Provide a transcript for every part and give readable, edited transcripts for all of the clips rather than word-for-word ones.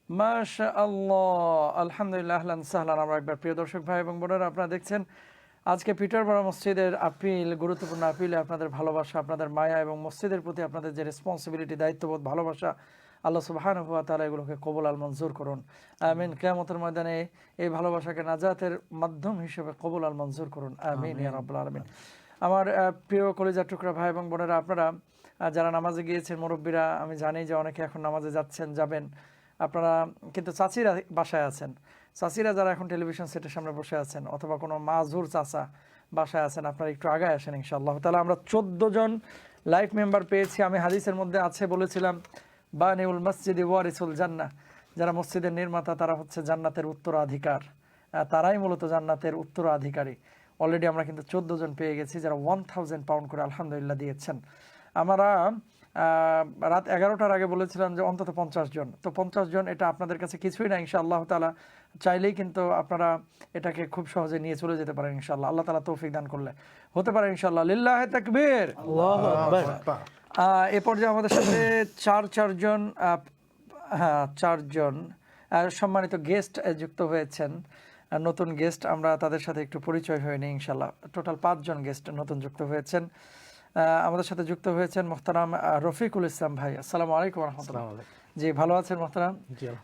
মাশাআল্লাহ, আলহামদুলিল্লাহ, আহলান সাহলান। আমরা একবার প্রিয় দর্শক ভাই এবং বোনেরা, আপনারা দেখছেন আজকে পিটারবরা মসজিদের আপিল, গুরুত্বপূর্ণ আপিলে আপনাদের ভালোবাসা, আপনাদের মায়া এবং মসজিদের প্রতি আপনাদের যে রেসপন্সিবিলিটি, দায়িত্ববোধ, ভালোবাসা, আল্লাহ সুবহানাহু ওয়া তাআলা এগুলোকে কবুল আল মঞ্জুর করুন। আমিন। কিয়ামতের ময়দানে এই ভালোবাসাকে নাজাতের মাধ্যম হিসেবে কবুল আল মঞ্জুর করুন। আমিন ইয়া রাব্বুল আলামিন। আমার প্রিয় কলিজার টুকরা ভাই এবং বোনেরা, আপনারা যারা নামাজে গিয়েছেন, মুরব্বীরা, আমি জানি যে অনেকে এখন নামাজে যাবেন। আপনারা কিন্তু চাচিরা বাসায় আছেন, চাচিরা যারা এখন টেলিভিশন সেটের সামনে বসে আছেন, অথবা কোনো মাজুর চাচা বাসায় আছেন, আপনারা একটু আগায় আসেন ইনশাআল্লাহ তাআলা। আমরা 14 জন লাইভ মেম্বার পেয়েছি। আমি হাদিসের মধ্যে আছে বলেছিলাম, বানিউল মসজিদি ওয়ারিসুল জান্নাহ, যারা মসজিদের নির্মাতা তারা হচ্ছে জান্নাতের উত্তরাধিকার, তারাই মূলত জান্নাতের উত্তরাধিকারী। অলরেডি আমরা কিন্তু 14 জন পেয়ে গেছি যারা 1000 পাউন্ড করে আলহামদুলিল্লাহ দিয়েছেন। আমরা রাত 11টার আগে বলেছিলাম যে অন্তত 50 জন। তো 50 জন এটা আপনাদের কাছে কিছুই না ইনশাআল্লাহ তাআলা। চাইলেই কিন্তু আপনারা এটাকে খুব সহজে নিয়ে চলে যেতে পারেন ইনশাআল্লাহ, আল্লাহ তাআলা তৌফিক দান করলে হতে পারে ইনশাআল্লাহ। লিল্লাহি তাকবীর, আল্লাহু আকবার। এ পর্যায়ে আমাদের সাথে চারজন সম্মানিত গেস্ট যুক্ত হয়েছেন, নতুন গেস্ট। আমরা তাদের সাথে একটু পরিচয় হয়ে নিই ইনশাআল্লাহ। টোটাল 5 জন গেস্ট নতুন যুক্ত হয়েছেন। আমাদের সাথে যুক্ত হয়েছেন মোহতারাম রফিকুল ইসলাম ভাই। আসসালামু আলাইকুম ওয়া রাহমাতুল্লাহ। জি, ভালো আছেন মোহতারাম?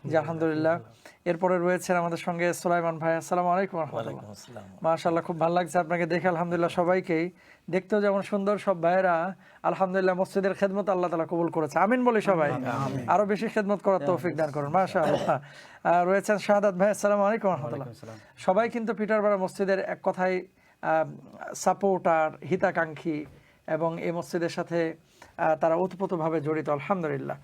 জি আলহামদুলিল্লাহ। এরপরে রয়েছেন আমাদের সঙ্গে সুলাইমান ভাই। আসসালামু আলাইকুম ওয়া রাহমাতুল্লাহ। মাশাআল্লাহ, খুব ভালো লাগছে আপনাকে দেখে আলহামদুলিল্লাহ। সবাইকেই দেখতেও যেমন সুন্দর, সব ভাইয়েরা আলহামদুলিল্লাহ মসজিদের খেদমত আল্লাহ তাআলা কবুল করেছে। আমিন বলি সবাই, আরো বেশি খেদমত করার তৌফিক দান করুন। মাশাআল্লাহ। রয়েছেন শাহাদাত ভাই। আসসালামু আলাইকুম ওয়া রাহমাতুল্লাহ। সবাই কিন্তু পিটারবরা মসজিদের এক কথায় সাপোর্টার, হিতাকাঙ্ক্ষী এবং এই মসজিদের সাথে তারা ওতপ্রোতভাবে জড়িত আলহামদুলিল্লাহ।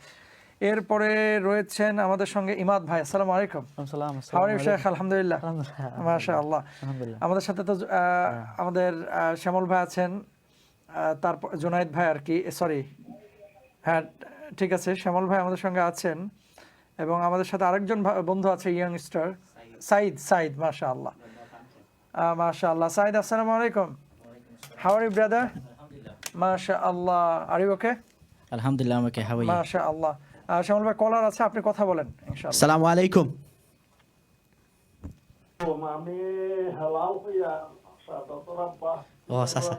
এরপরে রয়েছেন আমাদের সঙ্গে ইমাদ ভাই। আসসালামু আলাইকুম। How are you Sheikh? আলহামদুলিল্লাহ, মাশাআল্লাহ। আমাদের সাথে তো আমাদের শ্যামল ভাই আছেন, তারপর জুনাইদ ভাই আর কি, সরি, হ্যাঁ ঠিক আছে, শ্যামল ভাই আমাদের সঙ্গে আছেন এবং আমাদের সাথে আরেকজন বন্ধু আছে, ইয়াংস্টার সাইদ। মাশাআল্লাহ, মাশাআল্লাহ। সাইদ, আসসালামু আলাইকুম। How are you brother? মাশাআল্লাহ। Are you okay? আলহামদুলিল্লাহ, I'm okay. How are you? মাশাআল্লাহ। শ্যামল ভাই কলার আছে, আপনি কথা বলেন ইনশাআল্লাহ। Assalamu alaikum. Oh, Sasa.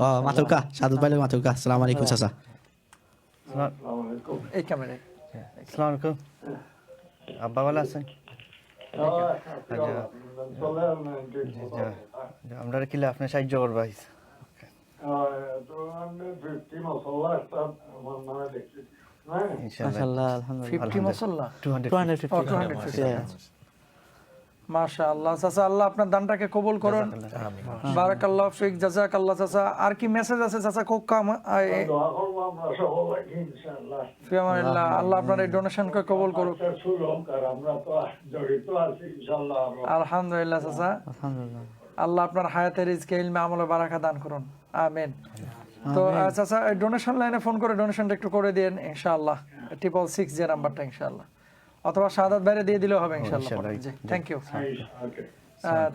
Oh, Matuka. Shadow Bale Matuka. Assalamu alaikum, Sasa. এই ক্যামেরায়। আসসালামু আলাইকুম। আব্বা ভালো আছেন? আমরা কিলে আপনি সাহায্য করবা। Mashallah, alhamdulillah. 50 মাশাআল্লাহ। 250. মাশাআল্লাহ। চাচা, আল্লাহ আপনার দানটাকে কবুল করুন। বারাকাল্লাহু ফিক, জাযাকাল্লাহ। চাচা, আর কি মেসেজ আছে চাচা? খুব কাম ফিয়ামানিল্লাহ। আল্লাহ আপনার এই ডোনেশনকে কবুল করুক। আলহামদুলিল্লাহ চাচা, Alhamdulillah. আল্লাহ আপনার হায়াতে রিজকে ইলমে আমলে বারাকা দান করুন। আমিন। তো চাচা, ডোনেশন লাইনে ফোন করে ডোনেশনটা একটু করে দিন ইনশাআল্লাহ। 666 যে নাম্বারটা ইনশাআল্লাহ, অথবা শাহাদাত বাইরে দিয়ে দিলেও হবে ইনশাআল্লাহ। জি, থ্যাংক ইউ,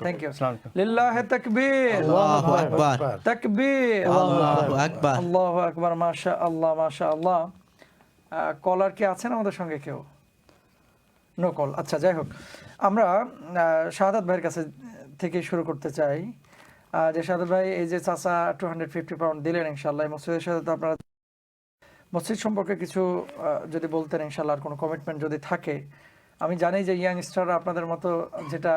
থ্যাংক ইউ। লিল্লাহি তাকবীর, Allahu Akbar. তাকবীর, Allahu Akbar. আল্লাহু আকবার। মাশাআল্লাহ, মাশাআল্লাহ। কলার কি আছেন আমাদের সঙ্গে কেউ? No call. আচ্ছা, যাই হোক, আমরা শাহাদাত ভাইয়ের কাছে থেকে শুরু করতে চাই। যে শাহাদাত ভাই, এই যে চাচা 250 পাউন্ড দিলেন ইনশাআল্লাহ, এই মসজিদের সাথে তো আপনারা মসজিদ সম্পর্কে কিছু যদি বলতেন ইনশাআল্লাহ, আর কোনো কমিটমেন্ট যদি থাকে। আমি জানি যে ইয়াংস্টাররা আপনাদের মতো যেটা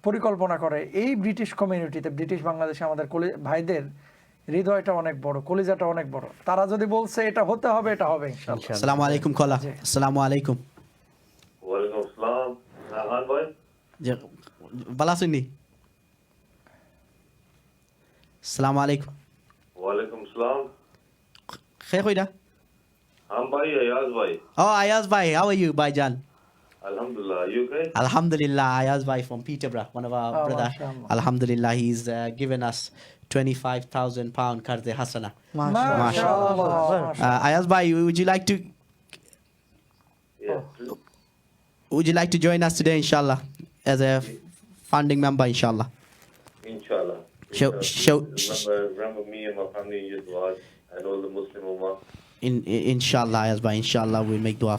পরিকল্পনা করে, এই ব্রিটিশ কমিউনিটিতে, ব্রিটিশ বাংলাদেশে আমাদের ভাইদের হৃদয়টা অনেক বড়, কলিজাটা অনেক বড়। তারা যদি বলছে এটা হতে হবে, এটা হবে ইনশাআল্লাহ। Assalamu alaikum, Kola. Assalamu alaikum. ওয়ালাইকুম আসসালাম। রাহান ভাই, Bala sunni. Assalamu alaikum. ওয়ালাইকুম আসসালাম। Khair hoida. হাম ভাই, আয়াজ ভাই। Oh, Ayaz bhai. How are you, bhaijan? আলহামদুলিল্লাহ, you okay? Alhamdulillah, Ayaz bhai from Peterborough, one of our brother. mashallah. Alhamdulillah, he's given us 25,000 pound karze hasana. মাশাআল্লাহ। Ayaz bhai, would you like to Yes. join us today, inshallah, as a founding member, inshallah? Inshallah. Show- Remember me and my family in your dua and all the Muslim ummah. Inshallah, Ayaz bhai. Inshallah, we'll make dua.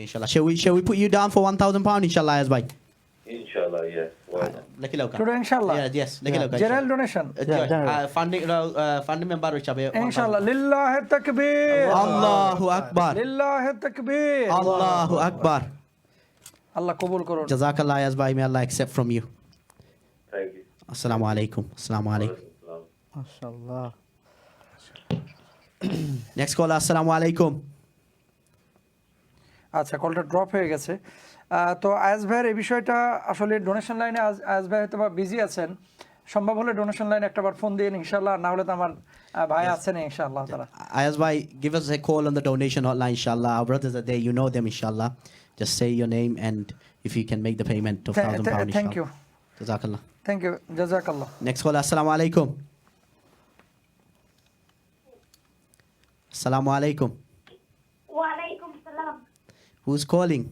Inshallah. Shall we put you down for £1,000? Inshallah, Ayaz bhai. Inshallah, yes. Why not? Lucky loka. Today, inshallah. Yes. Lucky loka. General donation. Funding member which abe. Inshallah. Lillahi takbir. Allahu Akbar. Lillahi takbir. Allahu Akbar. আল্লাহ কবুল করুন। Jazakallah, Ayaz bhai. May Allah accept from you. Thank you. Assalamu alaikum. Assalamu alaikum. Salam. MashaAllah. Next caller. Assalamu alaikum. আচ্ছা, কলটা drop হয়ে গেছে। তো আয়াজ ভাইয়ের এই বিষয়টা আসলে ডোনেশন লাইনে আয়াজ ভাই হয়তো বিজি আছেন, সম্ভব হলে ডোনেশন লাইনে একটাবার ফোন দিন ইনশাআল্লাহ, না হলে তো আমার ভাই আছেন ইনশাআল্লাহ তাআলা। Ayaz bhai, give us a call on the donation hotline, inshallah. Our brothers are there. You know them, inshallah. Just say your name and if you can make the payment of £1,000, thank you, inshallah. Jazakallah. Thank you, জাযাকাল্লাহ। Next caller. Assalamu alaikum. Assalamu alaikum. Walaikum salam. Who's calling?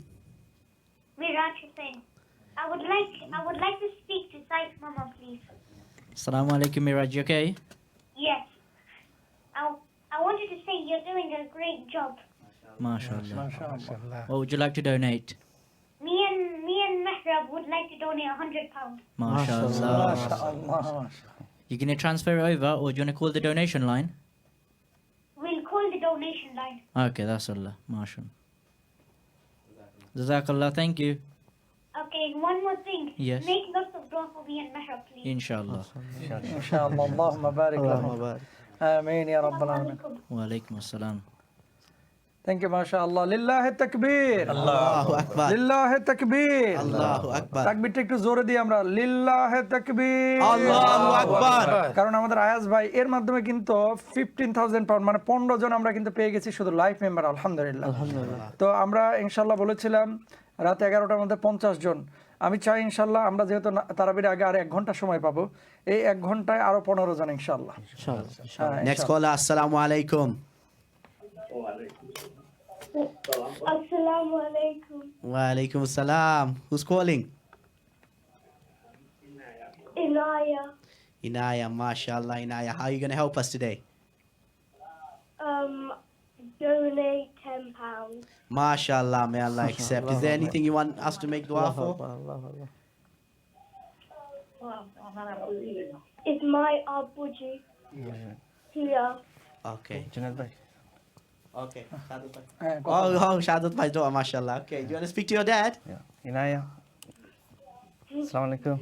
Viraj Hussain. I would like to speak to Saif Mama, please. Assalamu alaikum, Miraj. You okay? Yes. I wanted to say you're doing a great job. MashaAllah. মাশাআল্লাহ। What would you like to donate? Me and Mehrab would like to donate £100. MashaAllah. মাশাআল্লাহ। You gonna transfer it over, or do you wanna call the donation line? We'll call the donation line. Okay, that's Allah. MashaAllah. Jazakallah. Thank you. Okay, one more thing. Yes. Make lots of dua for me and Mehrab, please. Inshallah. ইনশাআল্লাহ, আল্লাহুম্মা বারিক লাহুম। আমিন ইয়া রাব্বাল আলামিন। Wa alaikum assalam. Thank you, মাশাআল্লাহ। লিল্লাহি তাকবীর। Allahu Akbar. লিল্লাহি তাকবীর। Allahu Akbar. তাকবীরটা একটু জোরে দিই আমরা, লিল্লাহি তাকবীর। Allahu Akbar. কারণ আমাদের আয়াজ ভাই এর মাধ্যমে কিন্তু 15,000 পাউন্ড মানে 15 জন আমরা কিন্তু পেয়ে গেছি শুধু লাইফ মেম্বার, আলহামদুলিল্লাহ। তো আমরা ইনশাআল্লাহ বলেছিলাম রাত 11টার মধ্যে 50 জন। আমি চাই ইনশাআল্লাহ আমরা যেহেতু তারাবির আগে আর 1 ঘন্টা সময় পাবো, এই 1 ঘন্টায় আরো 15 জন ইনশাআল্লাহ। হ্যাঁ, Next caller. Assalamu alaikum. Assalamu alaikum. Wa alaikum assalam. Who's calling? Inaya. Inaya. Mashallah, Inaya. How are you going to help us today? Donate £10. Mashallah, may Allah accept. Is there anything you want us to make dua for? Is my Abuji here? Okay. Junaid bhai. Okay. হ্যাঁ, Oh, Shahadat bhai dua, mashallah. Okay. Do you want to speak to your dad? Yeah. Inaya. Assalamu alaikum.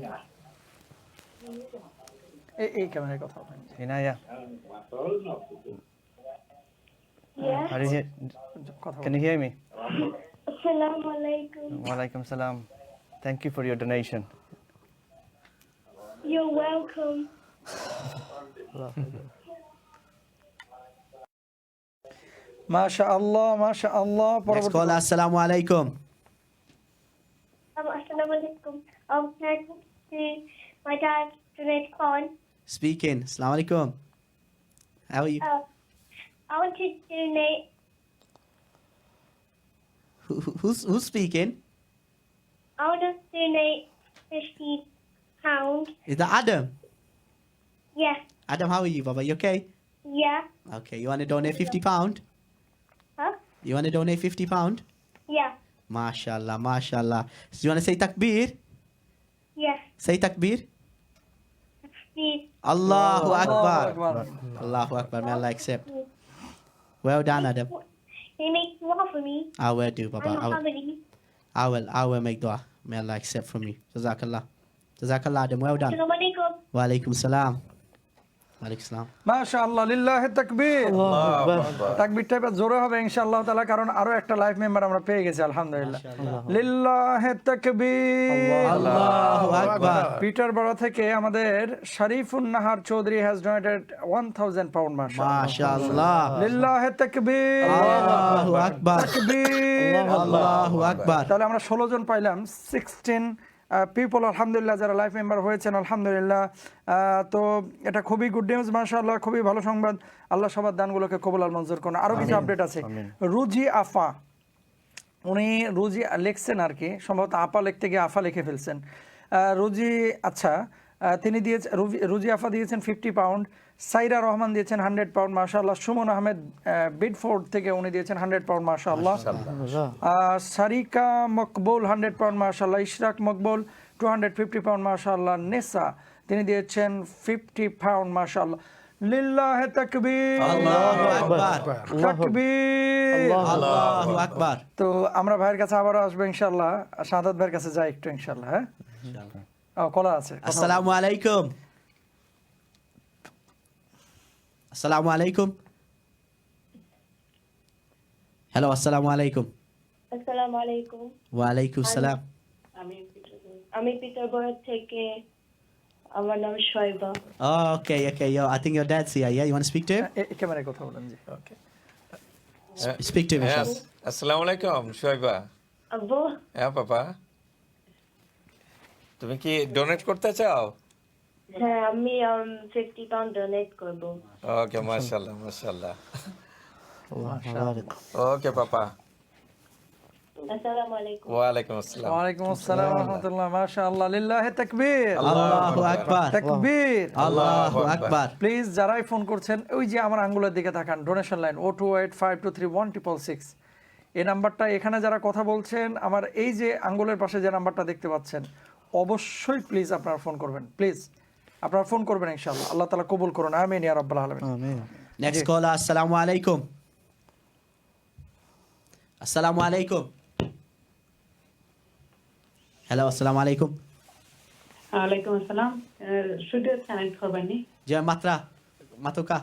এই ক্যামেরায় কথা বলেন। Inaya. Yes. Are you here? কথা Can you hear me? Assalamu alaikum. Walaikum salam. Thank you for your donation. You're welcome. মাশাআল্লাহ, মাশাআল্লাহ। Next পরবর্তী caller. Assalamu alaikum. Assalamu alaikum. Can I talk to my dad, Junaid Khan? Speaking. Assalamu alaikum. How are you? I want to donate. Who's speaking? I want to donate £50. Is that Adam? Yeah. Adam, how are you, Baba? You okay? Yeah. Okay. You want to donate £50? Huh? You want to donate £50? Yeah. Mashallah, mashallah. So you want to say takbir? Yeah. Say takbir. Please. Allahu Akbar. Akbar. Allahu Akbar. May Allah accept. Well done, Adam. Can you make dua for me? I will do, I'm Baba. not family. I will make dua. May Allah accept from you. Jazakallah. Jazakallah, Adam. Well done. Assalamu alaikum. Wa alaikum salam. Wa alaikum salam. মাশাআল্লাহ, লিল্লাহি তাকবীর। তাকবীরটা এবার জোরে হবে ইনশাআল্লাহ তাআলা, কারণ আরো একটা লাইফ মেম্বার আমরা পেয়ে গেছি আলহামদুলিল্লাহ। লিল্লাহি তাকবীর। Allahu Akbar. পিটার বড় থেকে আমাদের Sharifun Nahar Chowdhury has donated 1000 pound. মাশাআল্লাহ, Mashallah. লিল্লাহি তাকবীর। Allahu Akbar. তাকবীর। Allahu Akbar. তাহলে আমরা 16 জন পাইলাম, 16 পিপল আলহামদুলিল্লাহ যারা লাইফ মেম্বার হয়েছেন আলহামদুলিল্লাহ। তো এটা খুবই গুড নিউজ মাশাআল্লাহ, খুবই ভালো সংবাদ। আল্লাহ সবার দানগুলোকে কবুল আর মঞ্জুর করুন। আরো কিছু আপডেট আছে। রুজি আফা, উনি রুজি লিখছেন আর কি, সম্ভবত আপা লিখতে গিয়ে আফা লিখে ফেলছেন। রুজি, আচ্ছা, তিনি দিয়েছেন, রুজি আফা দিয়েছেন 50 পাউন্ড। সাইরা রহমান দিয়েছেন 100 পাউন্ড মাশাআল্লাহ। সুমন আহমেদ বিডফোর্ড থেকে উনি দিয়েছেন 100 পাউন্ড মাশাআল্লাহ। সারিকা মকবুল 100 পাউন্ড মাশাআল্লাহ। ইশরাক মকবুল 250 পাউন্ড মাশাআল্লাহ। নেসা তিনি দিয়েছেন 50 পাউন্ড মাশাআল্লাহ। লিল্লাহি তাকবীর, আল্লাহু আকবার, তাকবীর। আল্লাহু আকবার। তো আমরা ভাইয়ের কাছে আবারও আসবো ইনশাআল্লাহ। শাহাদাত ভাইয়ের কাছে যাই একটু ইনশাআল্লাহ। হ্যাঁ, কলা আছে। আসসালামু আলাইকুম। আসসালামু আলাইকুম। হ্যালো, আসসালামু আলাইকুম। আসসালামু আলাইকুম। ওয়া আলাইকুম সালাম। আমি পিটারবরো থেকে, আমার নাম শোয়েবা। Oh, okay. Yo, I think your dad's here. Yeah, you want to speak to him? ক্যামেরায় কথা বলেন জি। ওকে, Speak to him, Yes. inshallah. Assalamu alaikum, Shoaiba. আব্বু, হ্যাঁ পাপা, তুমি কি ডোনেট করতে চাও? হ্যাঁ আমি 50 পাউন্ড ডোনেট করব। ওকে, মাশাআল্লাহ মাশাআল্লাহ। ওকে পাপা। আসসালামু আলাইকুম। ওয়া আলাইকুম আসসালাম। ওয়ালাইকুম আসসালাম ওয়া রাহমাতুল্লাহ। মাশাআল্লাহ, লিল্লাহি তাকবীর, Allahu Akbar. তাকবীর। Allahu Akbar. প্লিজ যারাই ফোন করছেন ওই যে আমার আঙ্গুলের দিকে তাকান, ডোনেশন লাইন 028523166। এই নাম্বারটা, এখানে যারা কথা বলছেন আমার এই যে আঙ্গুলের পাশে যে নাম্বারটা দেখতে পাচ্ছেন, অবশ্যই প্লিজ আপনারা ফোন করবেন। প্লিজ আপনারা ফোন করবেন ইনশাআল্লাহ। আল্লাহ তাআলা কবুল করুন, আমিন ইয়া রাব্বাল আলামিন। Next caller, assalamu alaikum. Assalamu alaikum. Hello, assalamu alaikum. ওয়ালাইকুম আসসালাম। স্টুডিও কানেক্ট করবেন নি? Jai Matra. Matuka.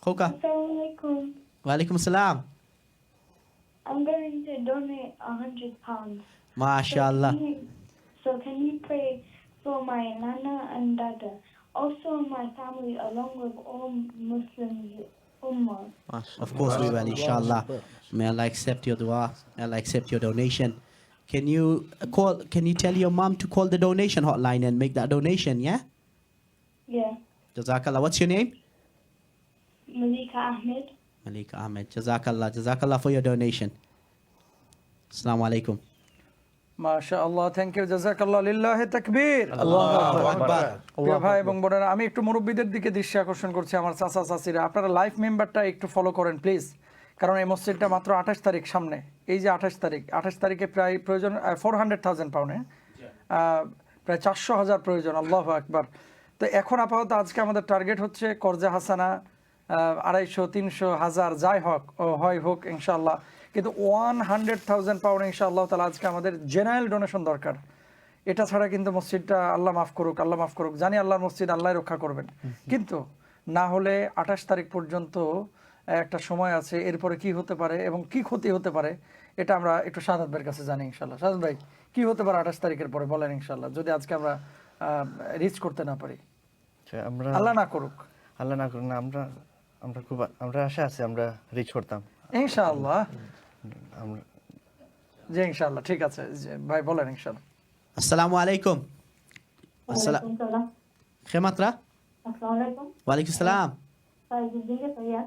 Khoka. Assalamu alaikum. Wa alaikum salam. I'm going to donate 100 pounds. MashaAllah. So can you pray for my Nana and Dada, also my family, along with all Muslims, Ummah? Of course we will, inshallah. May Allah accept your dua. May Allah accept your donation. Can you tell your mom to call the donation hotline and make that donation, yeah? Yeah. Jazakallah. What's your name? Malika Ahmed. Malik Ahmed. Jazakallah. Jazakallah for your donation. Assalamu alaikum. মাশাআল্লাহ, thank you, জাযাকাল্লাহ, লিল্লাহি তাকবীর। Allahu Akbar. প্রিয় ভাই এবং বোনেরা, আমি একটু মুরব্বীদের দিকে দৃষ্টি আকর্ষণ করছি, আমার চাচা চাচিরা, আপনারা লাইভ মেম্বারটা একটু ফলো করেন প্লিজ। কারণ এই মসজিদটা মাত্র 28 তারিখ সামনে, এই যে 28 তারিখে প্রায় প্রয়োজন 400,000 পাউন্ডে, প্রায় 400,000 প্রয়োজন। আল্লাহু আকবার। তো এখন আপাতত আজকে আমাদের টার্গেট হচ্ছে কর্জা হাসানা 250, 300, 1000 যাই হোক ইনশাআল্লাহ, কিন্তু 100,000 পাউন্ড ইনশাআল্লাহ তাআলা আজকে আমাদের জেনারেল ডোনেশন দরকার। এটা ছাড়া কিন্তু মসজিদটা, আল্লাহ মাফ করুক, জানি আল্লাহর মসজিদ আল্লাহ রক্ষা করবেন, কিন্তু না হলে 28 তারিখ পর্যন্ত একটা সময় আছে, এরপরে কি হতে পারে এবং কি ক্ষতি হতে পারে এটা আমরা একটু শাহাদাত ভাইয়ের কাছে জানি ইনশাআল্লাহ। শাহাদাত ভাই, কি হতে পারে 28 তারিখের পরে বলেন ইনশাআল্লাহ, যদি আজকে আমরা রিচ করতে না পারি? আমরা আল্লাহ না করুক, না, আমরা আশা আছে আমরা রিচ করতাম ইনশাআল্লাহ। আমরা। জি ইনশাআল্লাহ, ঠিক আছে ভাই, বলেন ইনশাআল্লাহ। Assalamu alaikum. ওয়ালাইকুম সালাম। Khematra. আসসালামু আলাইকুম। Wa alaikum salam. সাইদুদ্দিন ভাইয়া।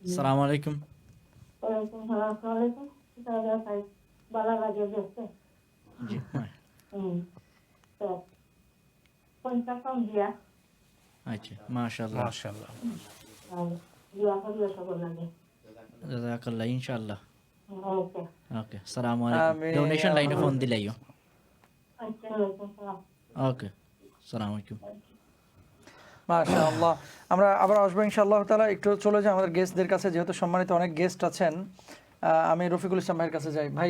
Assalamu alaikum. ওয়ালাইকুম সালাম। আসসালামু আলাইকুম। তাহলে ভাই ভালো লাগে দেখতে। জি, হ্যাঁ। তো 50 পাউন্ড দিয়া, আচ্ছা, মাশাআল্লাহ। আর দোয়া করলে সব লাগে। জাযাকাল্লাহ, ইনশাআল্লাহ। ওকে। ওকে, আসসালামু আলাইকুম। আমিন। ডোনেশন লাইনে ফোন দিলাইও। আচ্ছা, ওয়ালাইকুম সালাম। ওকে, আসসালামু আলাইকুম। মাশাআল্লাহ, আমরা আবার আসবো ইনশাআল্লাহ তাআলা। একটু চলে যাই আমাদের গেস্টদের কাছে, যেহেতু সম্মানিত অনেক গেস্ট আছেন। আমি রফিকুল ইসলাম ভাইয়ের কাছে যাই। ভাই,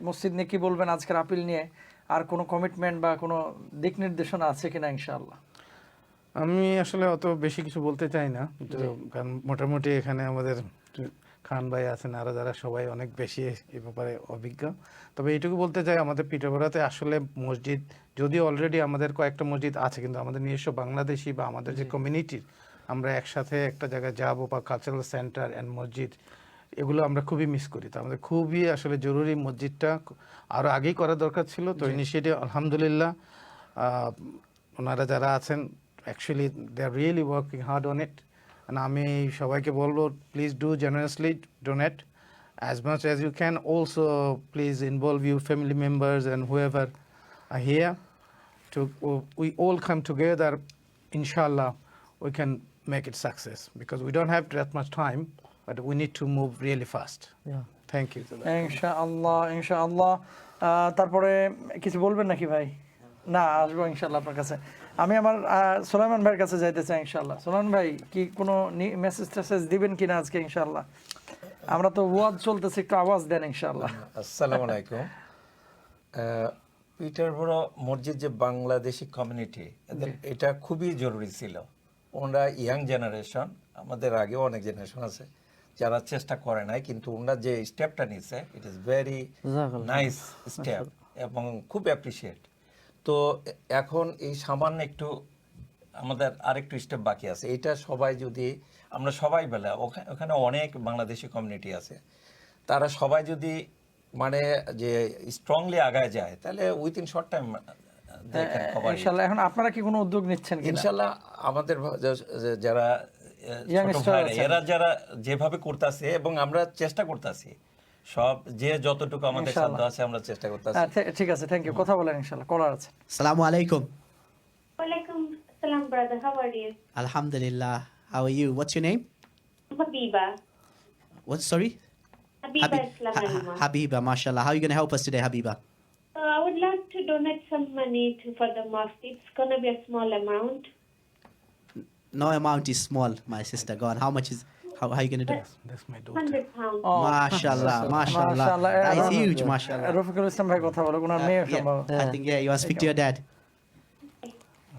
মসজিদ নিয়ে কি বলবেন, আজকের আপিল নিয়ে আর কোনো কমিটমেন্ট বা কোনো দিক নির্দেশনা আছে কিনা ইনশাআল্লাহ? আমি আসলে অত বেশি কিছু বলতে চাই না, কারণ মোটামুটি এখানে আমাদের খান ভাই আছেন, আরো যারা সবাই অনেক বেশি এ ব্যাপারে অভিজ্ঞ। তবে এইটুকু বলতে চাই, আমাদের পিঠাগড়াতে আসলে মসজিদ, যদিও অলরেডি আমাদের কয়েকটা মসজিদ আছে, কিন্তু আমাদের নিজস্ব বাংলাদেশি বা আমাদের যে কমিউনিটির, আমরা একসাথে একটা জায়গায় যাব বা কালচারাল সেন্টার অ্যান্ড মসজিদ, এগুলো আমরা খুবই মিস করি। তো আমাদের খুবই আসলে জরুরি, মসজিদটা আরও আগেই করা দরকার ছিল। তো ইনিশিয়েটিভ আলহামদুলিল্লাহ ওনারা যারা আছেন, actually they are really working hard on it. আমি সবাইকে বলবো, please do generously donate as much as you can. Also please involve your family members and whoever are here. we all come together, inshallah, we can make it success because we don't have that much time, but we need to move really fast. Yeah. Thank you. ইনশাআল্লাহ ইনশাআল্লাহ। তারপরে কিছু বলবেন নাকি ভাই? না, আসবো ইনশাআল্লাহ আপনার কাছে। আমি আমার সোলাইমান ভাইয়ের কাছে যাইতে চাই ইনশাআল্লাহ। সোলাইমান ভাই কি কোনো মেসেজ টেসেজ দিবেন কিনা আজকে ইনশাআল্লাহ? আমরা তো ওয়াজ চলতেছে, একটু আওয়াজ দেন ইনশাআল্লাহ। আসসালামু আলাইকুম। পিটারবরো মসজিদ যে বাংলাদেশি কমিউনিটি, এটা খুবই জরুরি ছিল। ওনারা ইয়াং জেনারেশন, আমাদের আগেও অনেক জেনারেশন আছে যারা চেষ্টা করে নাই, কিন্তু ওনারা যে স্টেপটা নিছে it is very nice step এবং খুব অ্যাপ্রিসিয়েট। তো এখন এই সামান্য একটু আমাদের আরেকটু স্টেপ বাকি আছে। এটা সবাই যদি আমরা সবাই বলে, ওখানে অনেক বাংলাদেশি কমিউনিটি আছে, তারা সবাই যদি মানে যে স্ট্রংলি আগায় যায় তাহলে উইথিন শর্ট টাইম ইনশাআল্লাহ। এখন আপনারা কি কোনো উদ্যোগ নিচ্ছেন কিনা? ইনশাআল্লাহ আমাদের যারা ছোট ভাইরা, এরা যারা যেভাবে করতেছে এবং আমরা চেষ্টা করতেছি, সব যে যতটুকু আমাদের সাধ্য আছে আমরা চেষ্টা করতেছি। ঠিক আছে, থ্যাংক ইউ। কথা বলেন ইনশাআল্লাহ। কলার আছে। Assalamu alaikum. Walaikum salam, brother. How are you? Alhamdulillah. How are you? What's your name? Habiba. What? Sorry? Habiba Islam Alima. Habiba, mashallah. How are you going to help us today, Habiba? I would like to donate some money for the mosque. It's going to be a small amount. No amount is small, my sister. Go on. How much is? How are you going to do? That's my daughter. £100. Mashallah, mashallah. That is huge, mashallah. Rafiqul Islam ভাই কথা বলো, ওনার মেয়ে সম্ভব। I think you want to speak to your dad.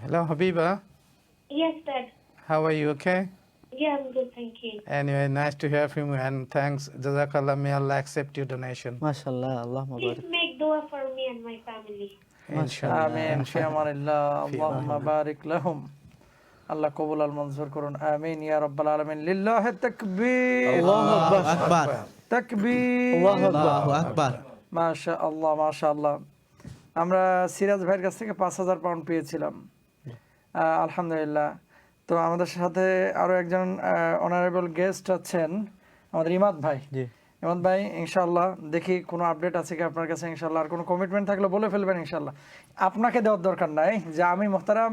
Hello, Habiba. Yes, Dad. How are you? Okay. Yeah, I'm good, thank you. Anyway, nice to hear from you and thanks. Jazakallah. May Allah accept your donation. MashaAllah, Allah Please make dua for me and my family. Inshallah. আমিন ফি আমানিল্লাহ। আল্লাহুম্মা বারিক লাহুম। আল্লাহ কবুল আল মঞ্জুর করুন। আমিন ইয়া রাব্বাল আলামিন। লিল্লাহি তাকবীর। Allahu Akbar. তাকবীর। Allahu Akbar. মাশাআল্লাহ মাশাআল্লাহ। আমরা সিরাজ ভাইয়ের কাছ থেকে 5000 পাউন্ড পেয়েছিলাম, আলহামদুলিল্লাহ। তো আমাদের সাথে আরো একজন অনারেবল গেস্ট আছেন, আমাদের ইমাদ ভাই। ইমাদ ভাই, ইনশাআল্লাহ দেখি কোনো আপডেট আছে কি আপনার কাছে ইনশাআল্লাহ। আর কোনো কমিটমেন্ট থাকলে বলে ফেলবেন ইনশাআল্লাহ। আপনাকে দেওয়ার দরকার নাই যে আমি মোহতারাম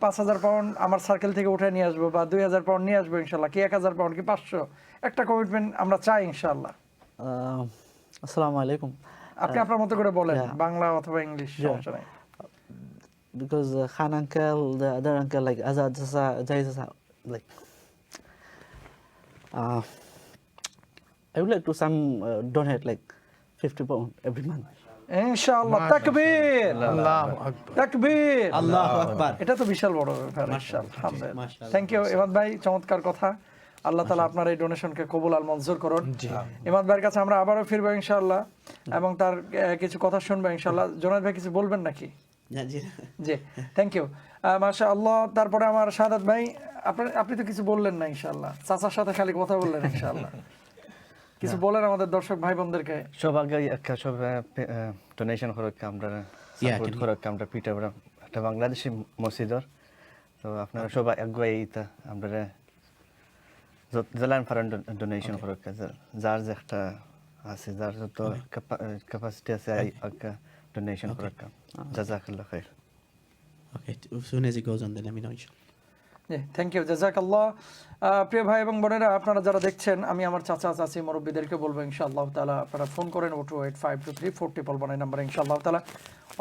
5000 পাউন্ড আমার সার্কেল থেকে উঠে নিয়ে আসবো বা 2000 পাউন্ড নিয়ে আসবো ইনশাআল্লাহ, কি 1000 পাউন্ড কি 500, একটা কমিটমেন্ট আমরা চাই ইনশাআল্লাহ। Assalamu alaikum. আপনি আপনার মতো করে বলেন, বাংলা অথবা ইংলিশ, সমস্যা নাই। Because Khan uncle, the other uncle, like Azad Sasa, like I would like to some donate like 50 pound every month. ইনশাআল্লাহ। তাকবীর। Allahu Akbar. তাকবীর। Allahu Akbar. এটা তো বিশাল বড় ব্যাপার ইনশাআল্লাহ। আলহামদুলিল্লাহ। থ্যাংক ইউ ইমাদ ভাই, চমৎকার কথা। আল্লাহ তাআলা আপনার এই ডোনেশনকে কবুল আর মঞ্জুর করুন। ইমাদ ভাইয়ের কাছে আমরা আবারও ফিরবো ইনশাআল্লাহ এবং তার কিছু কথা শুনবো ইনশাআল্লাহ। জোনায়েদ ভাই কিছু বলবেন নাকি? জি, থ্যাংক ইউ। মাশাআল্লাহ। তারপরে আমার শাহাদাত ভাই, আপনি তো কিছু বললেন না ইনশাআল্লাহ, চাচার সাথে খালি কথা বললেন ইনশাআল্লাহ। কিছু বলেন আমাদের দর্শক ভাই বোনদেরকে। সব আগে একটা সব ডোনেশন করক, আমরা সাপোর্ট করক, আমরা পিটারবরো একটা বাংলাদেশি মসজিদর। তো আপনারা সবাই আগুয়াই তা আমরা জলান ফারান ডোনেশন করক, যার যে একটা আছে, যার যত ক্যাপাসিটি আছে আগে donation করক। জাযাকাল্লাহ Khair. Okay, as soon as it goes on, then let me know, inshallah. Thank you, জাযাকাল্লাহ। প্রিয় ভাই এবং বোনেরা, আপনারা যারা দেখছেন, আমি আমার চাচা চাচি মুরব্বীদেরকে বলবো ইনশাআল্লাহ তাআলা আপনারা ফোন করেন 0285234 নাম্বারে ইনশাআল্লাহ তাআলা।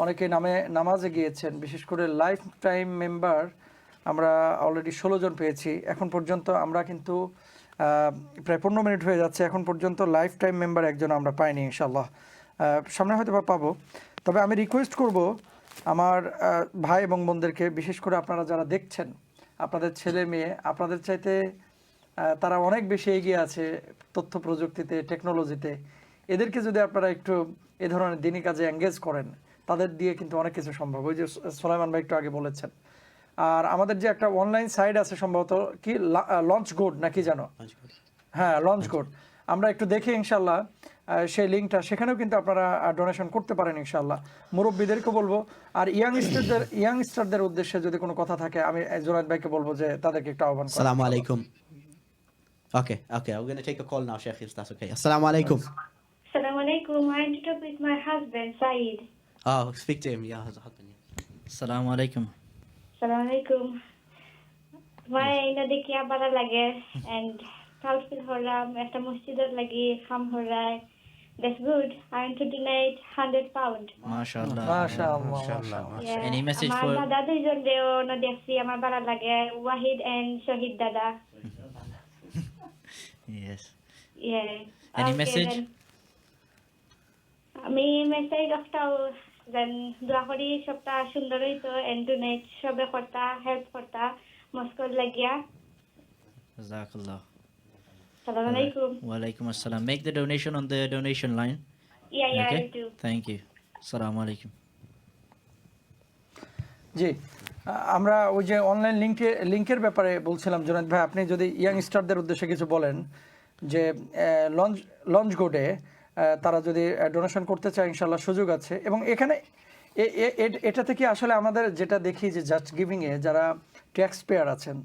অনেকে নামাজে গিয়েছেন, বিশেষ করে লাইফ টাইম মেম্বার আমরা অলরেডি 16 জন পেয়েছি এখন পর্যন্ত। আমরা কিন্তু প্রায় 15 মিনিট হয়ে যাচ্ছে, এখন পর্যন্ত লাইফ টাইম মেম্বার একজন আমরা পাইনি ইনশাআল্লাহ। সামনে হয়তো বা পাবো। তবে আমি রিকোয়েস্ট করব আমার ভাই এবং বোনদেরকে, বিশেষ করে আপনারা যারা দেখছেন, আপনাদের ছেলে মেয়ে আপনাদের চাইতে তারা অনেক বেশি এগিয়ে আছে তথ্য প্রযুক্তিতে, টেকনোলজিতে। এদেরকে যদি আপনারা একটু এ ধরনের দিনী কাজে এঙ্গেজ করেন, তাদের দিয়ে কিন্তু অনেক কিছু সম্ভব। ওই যে সোলাইমান ভাই একটু আগে বলেছেন। আর আমাদের যে একটা অনলাইন সাইট আছে সম্ভবত কি লঞ্চ গোড নাকি জানো, হ্যাঁ লঞ্চ গোড, আমরা একটু দেখি ইনশাআল্লাহ সেই লিঙ্কটা, সেখানেও কিন্তু আপনারা ডোনেশন করতে পারেন ইনশাআল্লাহ। মুরব্বীদেরকে বলবো, আর ইয়াংস্টারদের উদ্দেশ্যে যদি কোনো কথা থাকে আমি জোনায়েদ ভাইকে বলবো যে তাদেরকে একটু আহ্বান করুন। Assalamu alaikum. Okay, I'm going to take a call now, Sheikh, if that's okay. Assalamu alaikum. Assalamu alaikum. I want to talk with my husband, Saeed. Oh, speak to him. Yeah, husband. Assalamu alaikum. Assalamu alaikum. My nadi kya bara lage and Talfil horam ekta masjidot lagi kham horai. That's good. I want to donate £100. MashaAllah. মাশাআল্লাহ মাশাআল্লাহ, Yeah. Any message আমার for- দাদা দুইজন দেও না দেখছি আমার বাড়া লাগে ওয়াহিদ and শহীদ দাদা. Yes. Yeah. Any Okay, message? then. আমি মেসেজ একটাও দেন দোয়া করি সবটা সুন্দর হইতো and donate সবে করতা হেল্প করতা মস্কর লাগিয়া. Jazakallah. Assalamu alaikum. Wa alaikum assalam. Make the donation on the donation line. Yeah, Okay? I do. Thank you. Assalamu alaikum. জি আমরা ওই যে অনলাইন লিংকের ব্যাপারে বলছিলাম জুনায়েদ ভাই, আপনি যদি ইয়াংস্টারদের উদ্দেশ্যে কিছু বলেন যে লঞ্চ গোডে তারা যদি ডোনেশন করতে চায় ইনশাল্লাহ সুযোগ আছে। এবং এখানে এটা থেকে আসলে আমাদের যেটা দেখি যে জাস্ট গিভিংয়ে যারা ট্যাক্স পেয়ার আছেন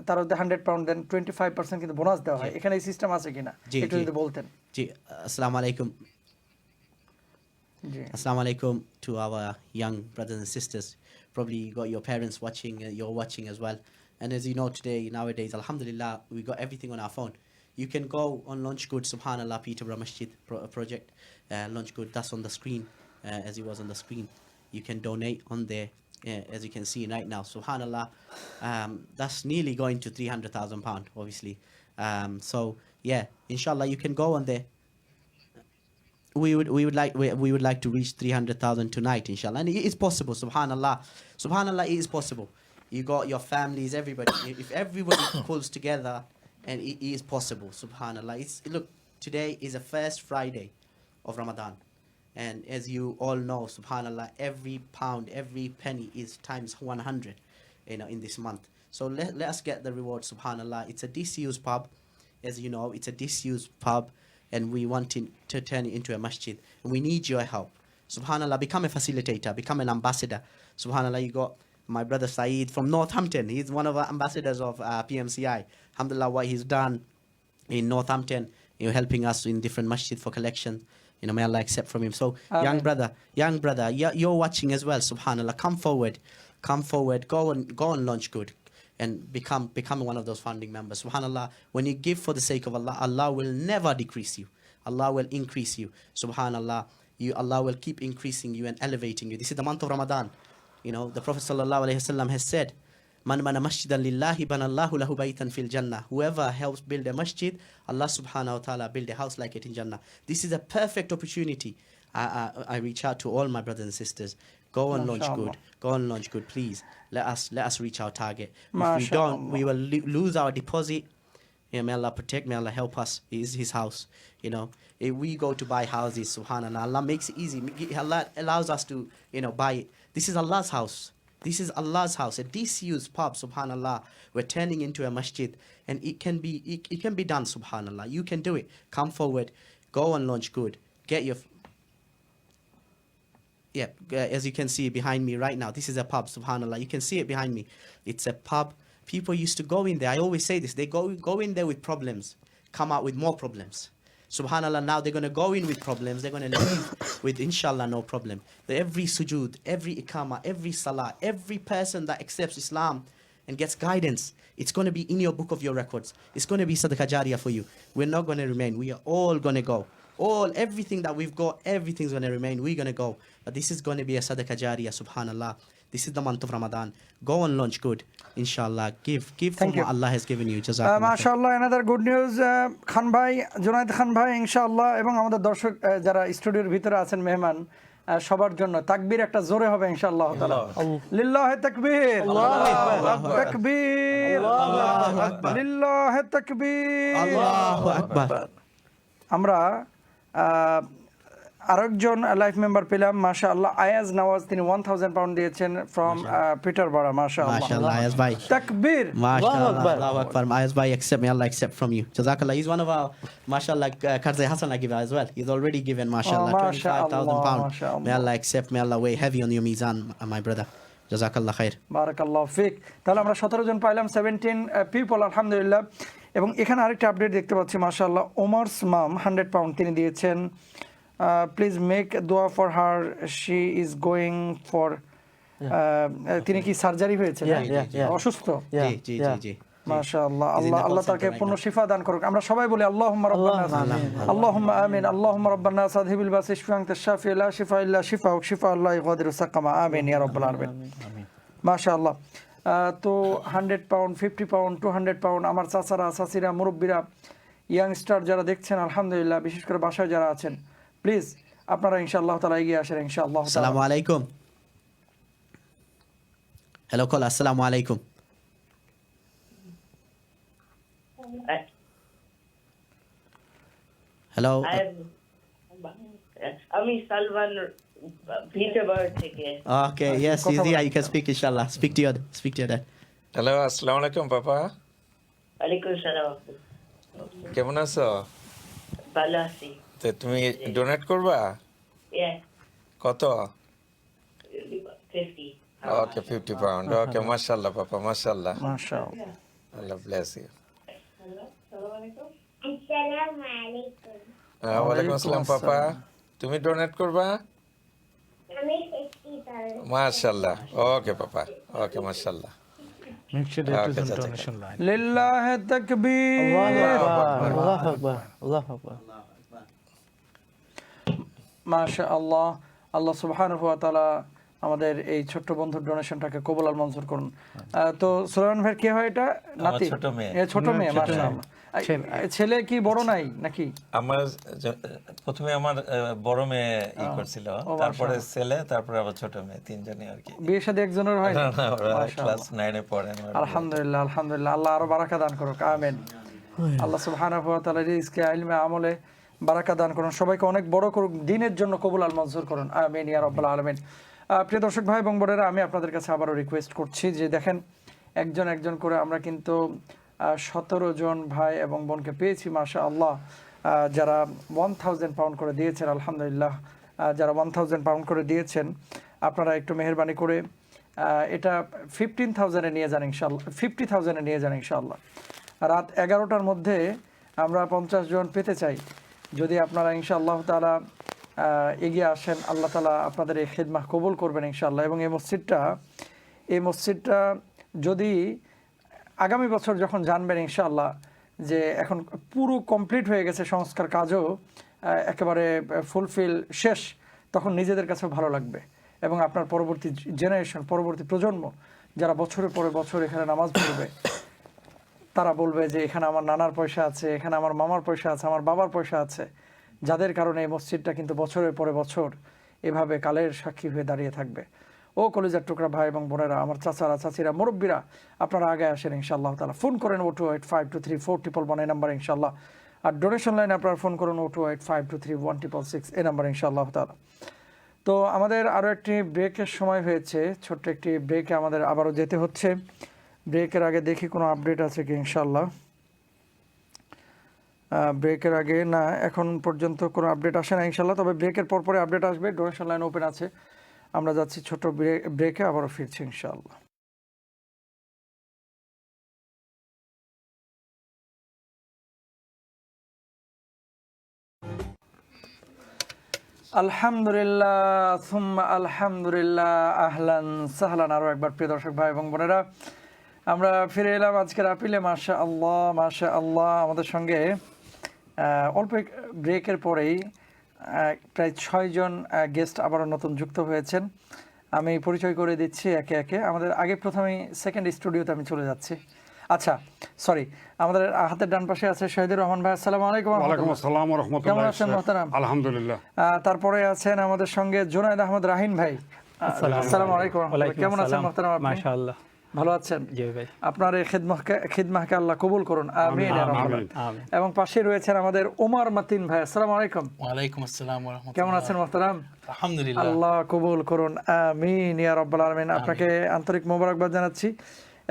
তারা £100 দেন 25% কিন্তু বোনাস দেওয়া হয়, এখানে এই সিস্টেম আছে কিনা জি, একটু জি। যদি বলতেন। জি, আসসালামু আলাইকুম। জি Assalamu alaikum to our young brothers and sisters. Probably you got your parents watching, you're watching as well. And as you know today, nowadays, alhamdulillah, we got everything on our phone. You can go on Launch Good, Subhanallah, Peterborough Masjid project. Launch Good, that's on the screen, as it was on the screen. You can donate on there, as you can see right now. Subhanallah, that's nearly going to £300,000, obviously. So, yeah, inshallah, you can go on there. We would like to reach 300,000 tonight, inshallah, and it is possible. Subhanallah, it is possible. You got your families, everybody. If everybody pulls together, and it is possible. Subhanallah. Look, today is the first Friday of Ramadan, and as you all know, Subhanallah, every pound, every penny is times 100, in this month. So let us get the reward. Subhanallah. It's a disused pub, as you know. It's a disused pub. And we want to turn it into a masjid. And we need your help. Subhanallah, become a facilitator, become an ambassador. Subhanallah, you got my brother Saeed from Northampton. He's one of our ambassadors of PMCI. Alhamdulillah, what he's done in Northampton, helping us in different masjid for collection. May Allah accept from him. So, young brother, you're watching as well. Subhanallah, come forward, go on Launch Good. And become one of those founding members. Subhanallah, when you give for the sake of Allah, Allah will never decrease you. Allah will increase you. Subhanallah, Allah will keep increasing you and elevating you. This is the month of Ramadan. The Prophet sallallahu alaihi wasallam has said, "Man bana masjidan lillahi banallahu lahu baytan fil jannah." Whoever helps build a masjid, Allah subhanahu wa ta'ala build a house like it in Jannah. This is a perfect opportunity. I reach out to all my brothers and sisters. Go on Launch Good. Go on Launch Good, please. Let us reach our target. If we don't, we will lose our deposit. May Allah protect. May Allah help us. It is His house. If we go to buy houses, Subhanallah, Allah makes it easy. Allah allows us to, buy it. This is Allah's house. This is Allah's house. A disused pub, Subhanallah. We're turning into a masjid, and it can be done. Subhanallah, you can do it. Come forward. Go on Launch Good. Get your. Yeah, as you can see behind me right now, this is a pub, subhanallah. You can see it behind me. It's a pub. People used to go in there. I always say this. They go in there with problems, come out with more problems. Subhanallah, now they're going to go in with problems. They're going to leave with, inshallah, no problem. Every sujood, every ikama, every salah, every person that accepts Islam and gets guidance, it's going to be in your book of your records. It's going to be sadaqah jariyah for you. We're not going to remain. We are all going to go. Everything that we've got, everything's going to remain. We're going to go. But this is going to be a sadaqah jariyah, subhanallah. This is the month of Ramadan. Go on Launch Good, inshallah. Give from what Allah has given you. Jazakallah. মাশাআল্লাহ, another good news. খান ভাই, জুনায়েদ খান ভাই, ইনশাআল্লাহ, এবং আমাদের দর্শক যারা স্টুডিওর ভিতরে আছেন মেহমান, সবার জন্য তাকবীর একটা জোরে হবে ইনশাআল্লাহ তাআলা। লিল্লাহি তাকবীর, আল্লাহু তাকবীর, লিল্লাহি তাকবীর, Allahu Akbar. আমরা আরেকজন লাইফ মেম্বার পেলাম, মাশাআল্লাহ, আয়াজ নওয়াজ, তিনি £1000 দিয়েছেন ফ্রম পিটারবরা। Mashallah, Ayaz bhai. তাকবীর, Mashallah, Allahu Akbar. Ayaz bhai, may Allah accept from you. Jazakallah. He's one of our, mashallah, Karze Hasana giver as well. He's already given, mashallah, £25,000. May Allah accept, may Allah weigh heavy on your mizan, my brother. Jazakallah khair. বারাকাল্লাহু ফিক। তাহলে আমরা 17 জন পাইলাম, 17 people, আলহামদুলিল্লাহ। এবং এখানে আরেকটা update দেখতে পাচ্ছি, মাশাআল্লাহ, ওমরস মাম £100 তিনি দিয়েছেন। প্লিজ মেক দোয়া for her, she is going for তিনি কি সার্জারি হয়েছে অসুস্থ? জি জি জি জি মাশাআল্লাহ, আল্লাহ আল্লাহ তাকে পূর্ণ শিফা দান করুক। আমরা সবাই বলি আল্লাহুম্মা রাব্বান নাস, আল্লাহুম্মা আমিন, আল্লাহুম্মা রাব্বান নাস আযহিবিল বাস ইশফি আনতা শাফি লা শিফা ইল্লা শিফাউক শিফা লা ইগাদিরু সাকামা, আমিন ইয়া রাব্বাল আলামিন। মাশাআল্লাহ। তো 100 পাউন্ড, 50 পাউন্ড, 200 পাউন্ড, আমার চাচারা, চাচিরা, মুরব্বীরা, ইয়াংস্টার যারা দেখছেন আলহামদুলিল্লাহ, বিশেষ করে বাসায় যারা আছেন, প্লিজ আপনারা ইনশাআল্লাহ তাআলা এগিয়ে আসেন ইনশাআল্লাহ। আসসালামু আলাইকুম। হ্যালো কল, আসসালামু আলাইকুম। হ্যালো, আমি সালমান পিটারবার্গ থেকে। okay, yes, yeah, you can speak inshallah. Speak to your dad. Hello, আসসালামু আলাইকুম পাপা, ওয়ালাইকুম সালাম। কেমন আছো? ভালো আছি। তো তুমি ডোনেট করবা? কত? 50। ওকে, 50 পাউন্ড। ওকে, মাশাআল্লাহ পাপা, মাশাআল্লাহ। মাশাআল্লাহ। আল্লাহ ব্লেস ইউ। আসসালামু আলাইকুম। ওয়ালাইকুম আসসালাম পাপা, তুমি ডোনেট করবা? আমি 50 মাশাআল্লাহ। ওকে পাপা, ওকে, মাশাআল্লাহ। Make sure that is on donation line. লিল্লাহি তাকবীর, আল্লাহু আকবার, আল্লাহু আকবার। মাশাআল্লাহ। আল্লাহ সুবহানাহু ওয়া তাআলা আমাদের এই ছোট্ট বন্ধুর ডোনেশনটাকে কবুল আর মঞ্জুর করুন। তো সুলাইমান ভাই কি হয় এটা? নাতি? ছোট মেয়ে। ছোট মেয়ে, মাশাআল্লাহ। ছেলে কি বড় নাই নাকি? আমার প্রথমে আমার বড় মেয়ে করছিল, তারপরে ছেলে, তারপরে আবার ছোট মেয়ে, তিনজনই আর কি। বিয়ে শাদী একজনের হয় না? ক্লাস 9 এ পড়ে। আলহামদুলিল্লাহ, আলহামদুলিল্লাহ, আল্লাহ আরো বারাকা দান করুক, আমিন। আল্লাহ সুবহানাহু ওয়া তাআলা রিজকে, ইলমে, আমলে বারাকা দান করুন, সবাইকে অনেক বড় করুক, দ্বীনের জন্য কবুল আল মঞ্জুর করুন, আমিন ইয়া রাব্বাল আলামিন। প্রিয় দর্শক ভাই এবং বোনেরা, আমি আপনাদের কাছে আবারও রিকোয়েস্ট করছি যে দেখেন, একজন একজন করে আমরা কিন্তু 17 জন ভাই এবং বোনকে পেয়েছি মাশাআল্লাহ, যারা 1000 পাউন্ড করে দিয়েছেন আলহামদুলিল্লাহ। যারা 1000 পাউন্ড করে দিয়েছেন, আপনারা একটু মেহেরবানি করে এটা 15,000-এ নিয়ে যান ইনশাআল্লাহ, 50,000-এ নিয়ে যান ইনশাআল্লাহ। রাত 11টার মধ্যে আমরা 50 জন পেতে চাই। যদি আপনারা ইনশাআল্লাহ তাআলা এগিয়ে আসেন, আল্লাহ তাআলা আপনাদের এই খিদমাহ কবুল করবেন ইনশাআল্লাহ। এবং এই মসজিদটা যদি আগামী বছর যখন জানবেন ইনশাআল্লাহ যে এখন পুরো কমপ্লিট হয়ে গেছে, সংস্কার কাজও একেবারে ফুলফিল শেষ, তখন নিজেদের কাছেও ভালো লাগবে এবং আপনার পরবর্তী জেনারেশন, পরবর্তী প্রজন্ম যারা বছরের পরে বছর এখানে নামাজ পড়বে, তারা বলবে যে এখানে আমার নানার পয়সা আছে, এখানে আমার মামার পয়সা আছে, আমার বাবার পয়সা আছে, যাদের কারণে এই মসজিদটা কিন্তু বছরের পরে বছর এভাবে কালের সাক্ষী হয়ে দাঁড়িয়ে থাকবে। ও কলেজের টুকরা ভাই এবং বোনেরা, আমার চাচারা, চাচিরা, মুরব্বীরা, আপনারা আগে আসেন ইনশাআল্লাহ তাআলা। ফোন করেন 028523411 এই নাম্বারে ইনশাআল্লাহ। আর ডোনেশন লাইনে আপনারা ফোন করুন 028523166 এই নাম্বারে ইনশাআল্লাহ তাআলা। তো আমাদের আরও একটি ব্রেকের সময় হয়েছে, ছোট্ট একটি ব্রেকে আমাদের আবারও যেতে হচ্ছে। ব্রেকের আগে দেখি কোনো আপডেট আছে কি ইনশাআল্লাহ। ব্রেকের আগে না, এখন পর্যন্ত কোনো আপডেট আসে না ইনশাআল্লাহ, তবে ব্রেকের পরপরে আপডেট আসবে। ডোনেশন লাইন ওপেন আছে। আমরা যাচ্ছি ছোট ব্রেকে, আবারও ফিরছি ইনশাআল্লাহ। আলহামদুলিল্লাহ, সুম্মা আলহামদুলিল্লাহ, আহলান সাহলান। আরও একবার প্রিয় দর্শক ভাই এবং বোনেরা, আমরা ফিরে এলাম আজকের আপিলে। মাশাআল্লাহ, মাশাআল্লাহ। আমাদের সঙ্গে অল্প ব্রেকের পরেই প্রায় 6 জন গেস্ট আবারও নতুন যুক্ত হয়েছেন। আমি পরিচয় করে দিচ্ছি একে একে। আমাদের আগে প্রথমেই সেকেন্ড স্টুডিওতে আমি চলে যাচ্ছি। আচ্ছা, সরি, আমাদের হাতের ডান পাশে আছে শহীদুর রহমান ভাই। আসসালামু আলাইকুম। ওয়ালাইকুম আসসালাম ওয়া রাহমাতুল্লাহ। কেমন আছেন মোহতারাম? আলহামদুলিল্লাহ। তারপরে আছেন আমাদের সঙ্গে জুনায়েদ আহমদ রাহিন ভাই। আসসালামু আলাইকুম। কেমন আছেন মোহতারাম? মাশাআল্লাহ, ভালো আছেন? জি ভাই। আপনার এই খিদমাহকে আল্লাহ কবুল করুন, আমিন ইয়া রাব্বাল আলামিন। এবং পাশে রয়েছেন আমাদের ওমর মাতিন ভাই। আসসালামু আলাইকুম। ওয়ালাইকুম আসসালাম ওয়া রাহমাতুল্লাহ। কেমন আছেন মোহতারাম? আলহামদুলিল্লাহ, আল্লাহ কবুল করুন, আমিন ইয়া রাব্বাল আলামিন। আপনাকে আন্তরিক মোবারকবাদ জানাচ্ছি।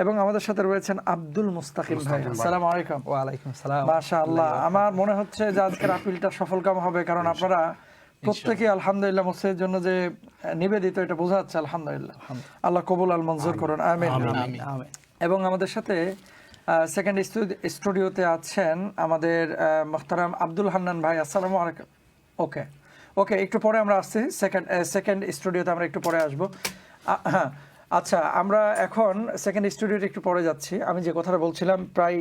এবং আমাদের সাথে রয়েছেন আব্দুল মুস্তাকিম ভাই। আসসালামু আলাইকুম। ওয়ালাইকুম আসসালাম। মাশাআল্লাহ। আমার মনে হচ্ছে যে আজকের আপিলটা সফলকাম হবে, কারণ আপনারা প্রত্যেকে আলহামদুলিল্লাহ মসজিদের জন্য যে নিবেদিত, এটা বোঝা যাচ্ছে। আলহামদুলিল্লাহ, আল্লাহ কবুল আল মঞ্জুর করুন, আমিন। এবং আমাদের সাথে সেকেন্ড স্টুডিওতে আছেন আমাদের মোহতারাম আব্দুল হান্নান ভাই। আসসালামু আলাইকুম। ওকে, একটু পরে আমরা আসছি। সেকেন্ড স্টুডিওতে আমরা একটু পরে আসবো। হ্যাঁ, আচ্ছা আমরা এখন সেকেন্ড স্টুডিওতে একটু পরে যাচ্ছি। আমি যে কথাটা বলছিলাম, প্রায়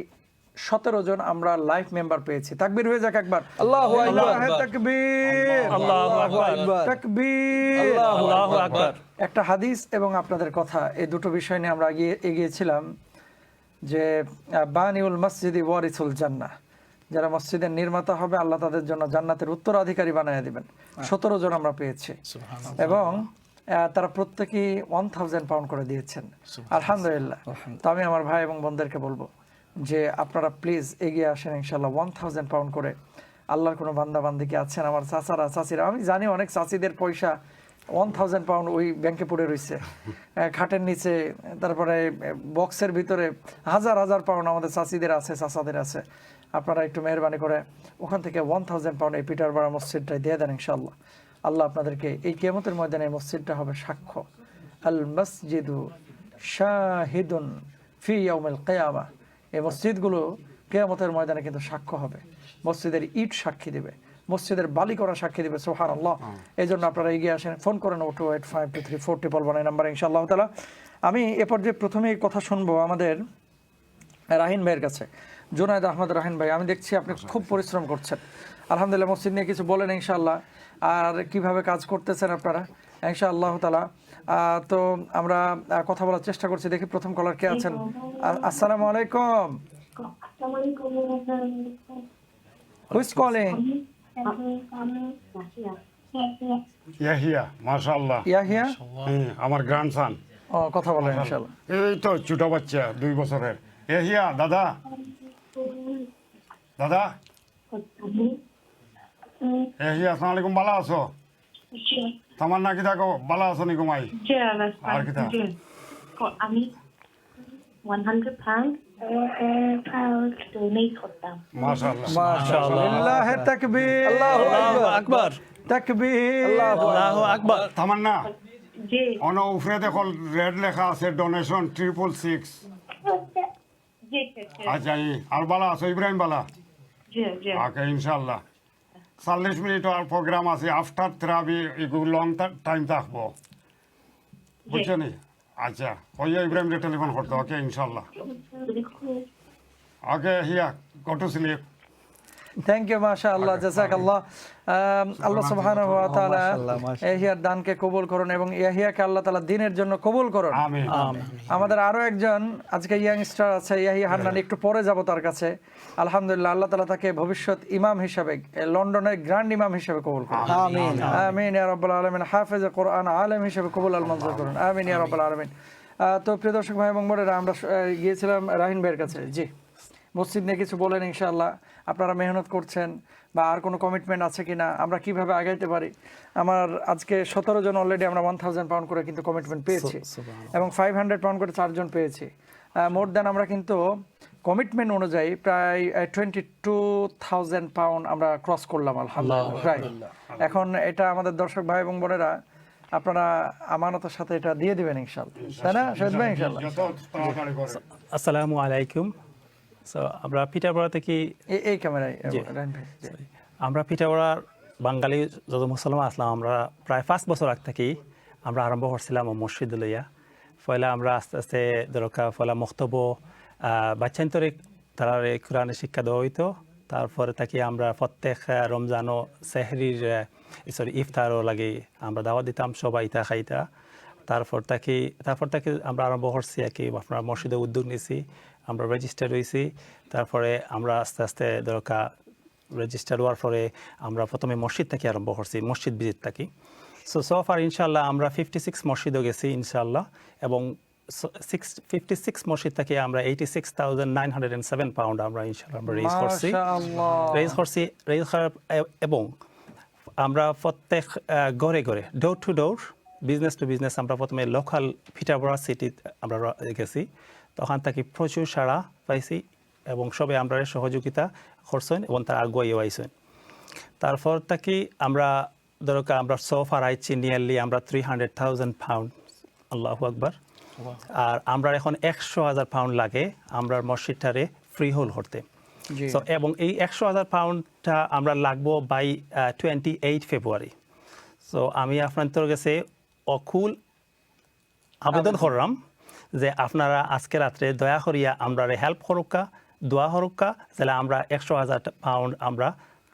17 জন আমরা লাইভ মেম্বার পেয়েছি। তাকবীর হয়ে যাক একবার। আল্লাহু আকবার। তাকবীর, আল্লাহু আকবার। তাকবীর, আল্লাহু আকবার। একটা হাদিস এবং আপনাদের কথা, এই দুটো বিষয় নিয়ে আমরা এগিয়েছিলাম যে বানিউল মসজিদি ওয়ারিসুল জান্নাহ, যারা মসজিদের নির্মাতা হবে আল্লাহ তাদের জন্য জান্নাতের উত্তরাধিকারী বানিয়ে দিবেন। 17 জন আমরা পেয়েছি এবং তারা প্রত্যেকেই 1000 পাউন্ড করে দিয়েছেন, আলহামদুলিল্লাহ। তো আমি আমার ভাই এবং বোনদেরকে বলবো যে আপনারা প্লিজ এগিয়ে আসেন ইনশাল্লাহ। 1000 পাউন্ড করে আল্লাহর কোনো বান্দা বান্দি কি আছেন আমার চাচারা চাচিরা? আমি জানি অনেক চাচিদের পয়সা 1000 পাউন্ড ওই ব্যাংকে পড়ে রয়েছে, খাটের নিচে, তারপরে বক্সের ভিতরে হাজার হাজার পাউন্ড আমাদের চাচিদের আছে, চাচাদের আছে। আপনারা একটু মেহরবানি করে ওখান থেকে 1000 পাউন্ড এই পিটারবাড়া মসজিদটাই দিয়ে দেন ইনশাল্লাহ। আল্লাহ আপনাদেরকে এই কিয়ামতের ময়দানে এই মসজিদটা হবে সাক্ষ্য। আল মসজিদু শাহিদুন ফি ইয়াউমিল কিয়ামা, এই মসজিদগুলো কিয়ামতের ময়দানে কিন্তু সাক্ষ্য হবে। মসজিদের ইট সাক্ষী দেবে, মসজিদের বালি করা সাক্ষী দেবে। সুবহানাল্লাহ। এই জন্য আপনারা এগিয়ে আসেন, ফোন করেন 0285234 নাম্বার ইনশাআল্লাহ তাআলা। আমি এ পর্যায়ে প্রথমেই কথা শুনবো আমাদের রাহিন ভাইয়ের কাছে। জুনায়েদ আহমদ রাহিন ভাই, আমি দেখছি আপনি খুব পরিশ্রম করছেন, আলহামদুলিল্লাহ। মসজিদ নিয়ে কিছু বলেন ইনশাআল্লাহ, আর কিভাবে কাজ করতেছেন আপনারা ইনশাআল্লাহ তাআলা। তো আমরা কথা বলার চেষ্টা করছি, দেখি প্রথম কলার কে আছেন। আসসালামু আলাইকুম। Who is calling? ইয়াহিয়া, মাশাআল্লাহ। ইয়াহিয়া, আমার গ্র্যান্ডসন। ও, কথা বলেন ইনশাআল্লাহ। এই তো ছোট বাচ্চা 2 বছরের। ইয়াহিয়া দাদা, দাদা ইয়াহিয়া, আসসালামু আলাইকুম, ভালো আছো? তোমার নাকি থাকো ভালো আছো নি ঘুমাই? আর কি থাক আমি 100 pound donate করতাম। মাশাআল্লাহ, মাশাআল্লাহ, তাকবীর, আল্লাহু আকবার। তাকবীর, আল্লাহু আকবার। তামান্না, জি অন উপরে দেখো রেড লেখা আছে ডোনেশন 666। জি আচ্ছা, আর ভালো আছো ইব্রাহিম? বালা, জি জি ওকে ইনশাআল্লাহ। 40 মিনিট আর প্রোগ্রাম আছে, আফটার থেরাপি এগুলো লং টাইম থাকবো, বুঝছো নি? আচ্ছা, ওই ইব্রাহিম টেলিফোন করতে। ওকে ইনশাআল্লাহ। Okay here, go to sleep. Thank you, মাশাআল্লাহ, জাযাকাল্লাহ। আল্লাহ সুবহানাহু ওয়া তাআলা ইয়াহিয়ার দানকে কবুল করুন এবং ইয়াহিয়াকে আল্লাহ তাআলা দ্বীনের জন্য কবুল করুন। আমিন। আমাদের আরো একজন আজকে ইয়াংস্টার আছে, ইয়াহিয়া হান্নান, একটু পরে যাব তার কাছে। আলহামদুলিল্লাহ, আল্লাহ তাআলা তাকে ভবিষ্যৎ ইমাম হিসেবে, লন্ডনের গ্র্যান্ড ইমাম হিসেবে কবুল করুন। আমিন আমিন ইয়া রাব্বাল আলামিন। হাফেজে কোরআন আলেম হিসেবে কবুল আল মঞ্জুর করুন। আমিন ইয়া রাব্বাল আলামিন। তো প্রিয় দর্শক ভাই এবং বোনেরা, আমরা গিয়েছিলাম রাহিন ভাইয়ের কাছে। জি, মসজিদ নিয়ে কিছু বলেন ইনশাআল্লাহ। আপনারা মেহনত করছেন বা আর কোনো কমিটমেন্ট আছে কিনা, আমরা কিভাবে আগাইতে পারি। আমার আজকে 17 জন অলরেডি আমরা 1000 পাউন্ড করে কিন্তু কমিটমেন্ট পেয়েছি এবং 500 পাউন্ড করে 4 জন পেয়েছি। মোর দেন আমরা কিন্তু কমিটমেন্ট অনুযায়ী প্রায় 22,000 পাউন্ড আমরা ক্রস করলাম আলহামদুলিল্লাহ। প্রায় এখন এটা আমাদের দর্শক ভাই এবং বোনেরা আপনারা আমানতের সাথে এটা দিয়ে দিবেন ইনশাআল্লাহ, তাই না শহীদ ভাই? ইনশাআল্লাহ। আসসালামু আলাইকুম। সো আমরা পিঠাবড়া থেকে এই ক্যামেরায় আমরা পিঠাবড়ার বাঙালি যত মুসলমান আসলাম, আমরা প্রায় 5 বছর আগ থেকেই আমরা আরম্ভ করছিলাম মসজিদ লইয়া। পয়লা আমরা আস্তে আস্তে দরকার পয়লা মক্তব্য বাচ্চান্তরে তারা কোরআনে শিক্ষা দেওয়া হইতো। তারপরে থাকি আমরা প্রত্যেক রমজান ও সেহরির ইফতারও লাগে আমরা দাওয়াত দিতাম, সবাই ইতা খাইতা। তারপর থাকি আমরা আরম্ভ করছি আর কি, আপনার মসজিদে উদ্যোগ নিয়েছি, আমরা রেজিস্টার হয়েছি। তারপরে আমরা আস্তে আস্তে দরকার রেজিস্টার হওয়ার পরে আমরা প্রথমে মসজিদ থেকে আরম্ভ করছি, মসজিদ ভিজিট থাকি। সোফার ইনশাল্লাহ আমরা 56 মসজিদও গেছি ইনশাল্লাহ, এবং 56 মসজিদ থেকে আমরা 86,907 পাউন্ড আমরা ইনশাল্লাহ রেজ করছি এবং আমরা প্রত্যেক ঘরে ঘরে door to door, business to business আমরা প্রথমে লোকাল পিঠাবড়া সিটি আমরা গেছি। তখন থেকে প্রচুর সাড়া পাইছি এবং সবাই আমরা সহযোগিতা করছেন এবং তার আগুয়াইও আইছেন। তারপর থেকে আমরা দরকার আমরা সোফার আইছি নিয়ারলি আমরা 300,000 পাউন্ড, আল্লাহু আকবার। আর আমরা এখন 100,000 পাউন্ড লাগে আমরা মসজিদটারে ফ্রি হোল করতে। এবং এই 100,000 পাউন্ডটা আমরা লাগবো বাই 28 ফেব্রুয়ারি। সো আমি আপনাদের কাছে অকুল আবেদন করলাম যে আপনারা আজকে রাত্রে দয়া করিয়া আমরা হেল্প করুকা দোয়া হরুকা তাহলে আমরা 100,000 পাউন্ড আমরা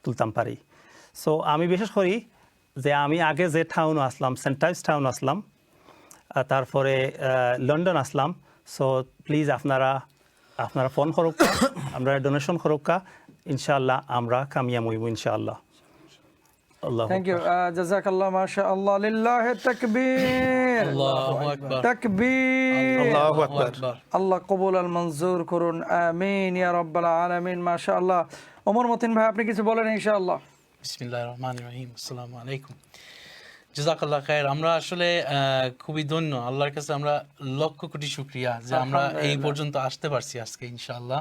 তুলতাম পারি। সো আমি বিশেষ করি যে আমি আগে যে টাউন আসলাম সেন্ট টাইমস টাউন আসলাম, তারপরে লন্ডন আসলাম। সো প্লিজ আপনারা ফোন করুকা, আমরা ডোনেশন করুকা, ইনশাআল্লাহ আমরা কামিয়াব হইব ইনশাআল্লাহ। আল্লাহ থ্যাংক ইউ, জাযাকাল্লাহ, মাশাআল্লাহ, লিল্লাহি তাকবীর, আল্লাহু আকবার, তাকবীর, আল্লাহু আকবার। আল্লাহ কবুল আল মঞ্জুর করুন, আমিন ইয়া রাব্বাল আলামিন। মাশাআল্লাহ। ওমর মতিন ভাই, আপনি কিছু বলেন ইনশাআল্লাহ। বিসমিল্লাহির রহমানির রহিম। আসসালামু আলাইকুম, জাযাকাল্লাহ খায়ের। আমরা আসলে খুবই ধন্য, আল্লাহর কাছে আমরা লক্ষ কোটি শুকরিয়া যে আমরা এই পর্যন্ত আসতে পারছি আজকে ইনশাআল্লাহ।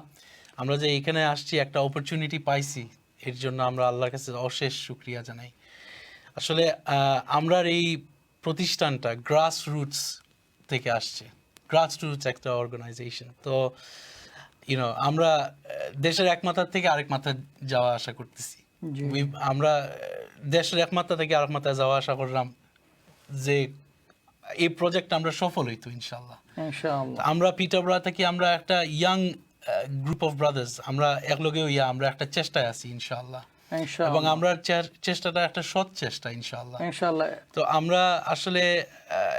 আমরা যে এখানে আসছি একটা অপরচুনিটি পাইছি, এর জন্য আমরা আল্লাহর কাছে অশেষ শুকরিয়া জানাই। আসলে আমরা এই প্রতিষ্ঠানটা গ্রাস রুটস থেকে আসছে, গ্রাস রুটস একটা অর্গানাইজেশন। তো আমরা দেশের এক মাথা থেকে আরেক মাথা যাওয়া আশা করতেছি। আমরা দেশের এক মাথা থেকে আরেক মাথায় যাওয়া আশা করলাম যে এই প্রজেক্ট আমরা সফল হইতো ইনশাআল্লাহ। আমরা পিটারবরা থেকে আমরা একটা ইয়াং গ্রুপ অফ ব্রাদার্স, আমরা একলগে হইয়া আমরা একটা চেষ্টায় আছি ইনশাআল্লাহ, এবং আমরা চেষ্টাটা একটা সৎ চেষ্টা ইনশাআল্লাহ। তো আমরা আসলে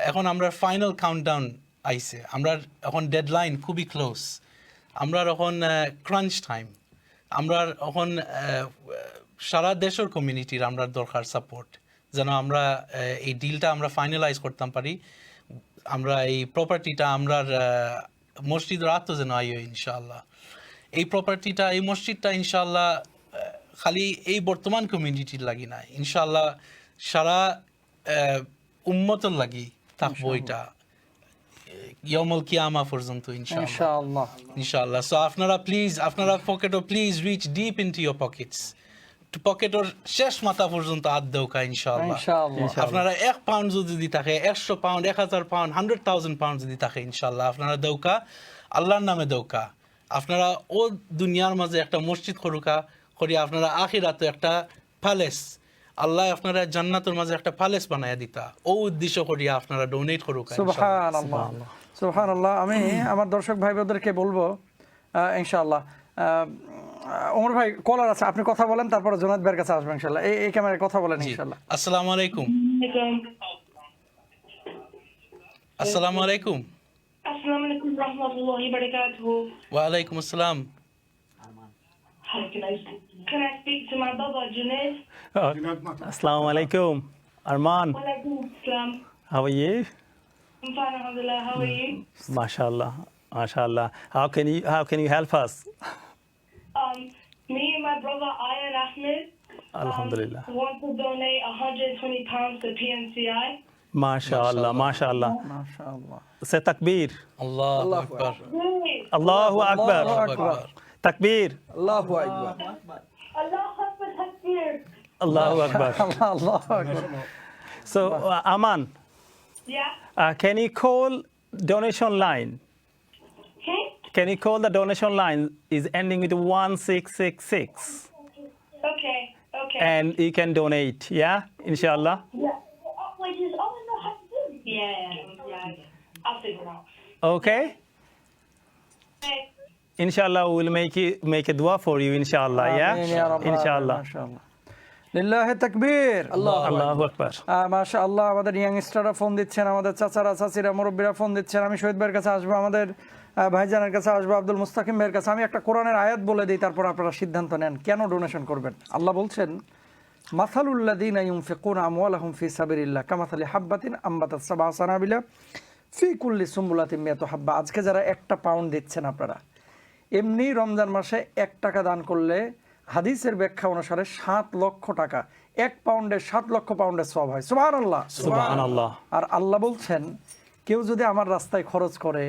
এখন আমরা ফাইনাল কাউন্টডাউন আইছে, আমরা এখন ডেডলাইন খুবই ক্লোজ, আমরা এখন ক্রাঞ্চ টাইম, আমরা এখন সারা দেশের কমিউনিটির আমরা দরকার সাপোর্ট, যেন আমরা এই ডিলটা আমরা ফাইনালাইজ করতাম পারি, আমরা এই প্রপার্টিটা আমরা মসজিদের আত্ম যেন আইও ইনশাআল্লাহ। এই প্রপার্টিটা, এই মসজিদটা ইনশাআল্লাহ খালি এই বর্তমান কমিউনিটির লাগি না, ইনশাআল্লাহ সারা উম্মতের লাগি থাকবো এটা ইয়াউমুল কিয়ামা পর্যন্ত ইনশাআল্লাহ। ইনশাআল্লাহ। সো আপনারা প্লিজ, আপনারা পকেটও please reach deep into your pockets, পকেটের শেষ মাথা পর্যন্ত হাত দেওকা ইনশাআল্লাহ। আপনারা 1 পাউন্ড যদি থাকে, 100 পাউন্ড, 1000 পাউন্ড, 100,000 পাউন্ড যদি থাকে ইনশাআল্লাহ আপনারা দেওকা, আল্লাহর নামে দেওকা। আপনারা ও দুনিয়ার মাঝে একটা মসজিদ করুকা করি, আপনারা আখিরাতে একটা প্যালেস, আল্লাহ আপনারা জান্নাতের মাঝে একটা প্যালেস বানায়া দিতা, ও উদ্দেশ্য করিয়া আপনারা ডোনেট করুকা। সুবহানাল্লাহ, সুবহানাল্লাহ। আমি আমার দর্শক ভাই বোনদেরকে বলবো ইনশাআল্লাহ। ওমর ভাই কলার আছে, আপনি কথা বলেন, তারপরে জোনায়েদ ভাইয়ের কাছে আসবেন ইনশাআল্লাহ। এই ক্যামেরায় কথা বলেন ইনশাআল্লাহ। আসসালামু আলাইকুম। আসসালামু আলাইকুম। Assalamu alaikum warahmatullahi wabarakatuh. ওয়া আলাইকুম আসসালাম। Hi, can I speak to my Baba Junaid? Assalamu alaikum. Arman, Walaikum assalam. how are you? I'm fine, alhamdulillah. How are you? MashaAllah, MashaAllah. How can you help us? Me and my brother Ayan Ahmed Alhamdulillah. want to donate £120 to PNCI. MashaAllah, MashaAllah. মাশাআল্লাহ। Say takbir. আল্লাহু আকবার। Allahu Akbar. Takbir. আল্লাহু আকবার। Allahu Akbar Takbir. Allahu Akbar. আল্লাহু আকবার। So, Aman, Yeah. can you call donation line? Okay. Can you call the donation line is ending with 1666, Okay. Okay. and you can donate, yeah, inshallah. Yeah. Wait, does Owen know how to do it? Yeah. I'll figure it out. Okay. Okay. Inshallah, we will make a dua for you, inshallah, Amin yeah yeah, রাব্বাল inshallah. আলামিন, মাশাআল্লাহ। লিল্লাহি তাকবীর। Allahu Akbar. মাশাআল্লাহ। আমাদের ইয়াংস্টাররা phone দিচ্ছেন, আমাদের চাচারা চাচিরা মুরব্বীরা ফোন দিচ্ছেন। আমি শহীদ ভাইয়ের কাছে আসবো, আমাদের ভাইজানের কাছে আসবো, আব্দুল মুস্তাকিম ভাইয়ের কাছে। আমি একটা কোরআনের আয়াত বলে দিই, তারপর আপনারা সিদ্ধান্ত নেন কেন ডোনেশন করবেন। আল্লাহ বলছেন, মাসালুল্লাযীনা ইউনফিকুনা আমওয়ালাহুম ফি সাবিলিল্লাহ কামাসালি হাব্বাতিন আম্বাতাত সাবআ সানাবিলা ফি কুল্লি সুম্বুলাতিন মিয়াতু হাব্বা। আজকে যারা 1 পাউন্ড দিচ্ছেন, আপনারা এমনি রমজান মাসে 1 টাকা দান করলে হাদিসের ব্যাখ্যা অনুসারে 7 লক্ষ টাকা, 1 পাউন্ডে 7 লক্ষ পাউন্ডের সওয়াব হয়। সুবহানাল্লাহ, সুবহানাল্লাহ। আর আল্লাহ বলছেন, কেউ যদি আমার রাস্তায় খরচ করে,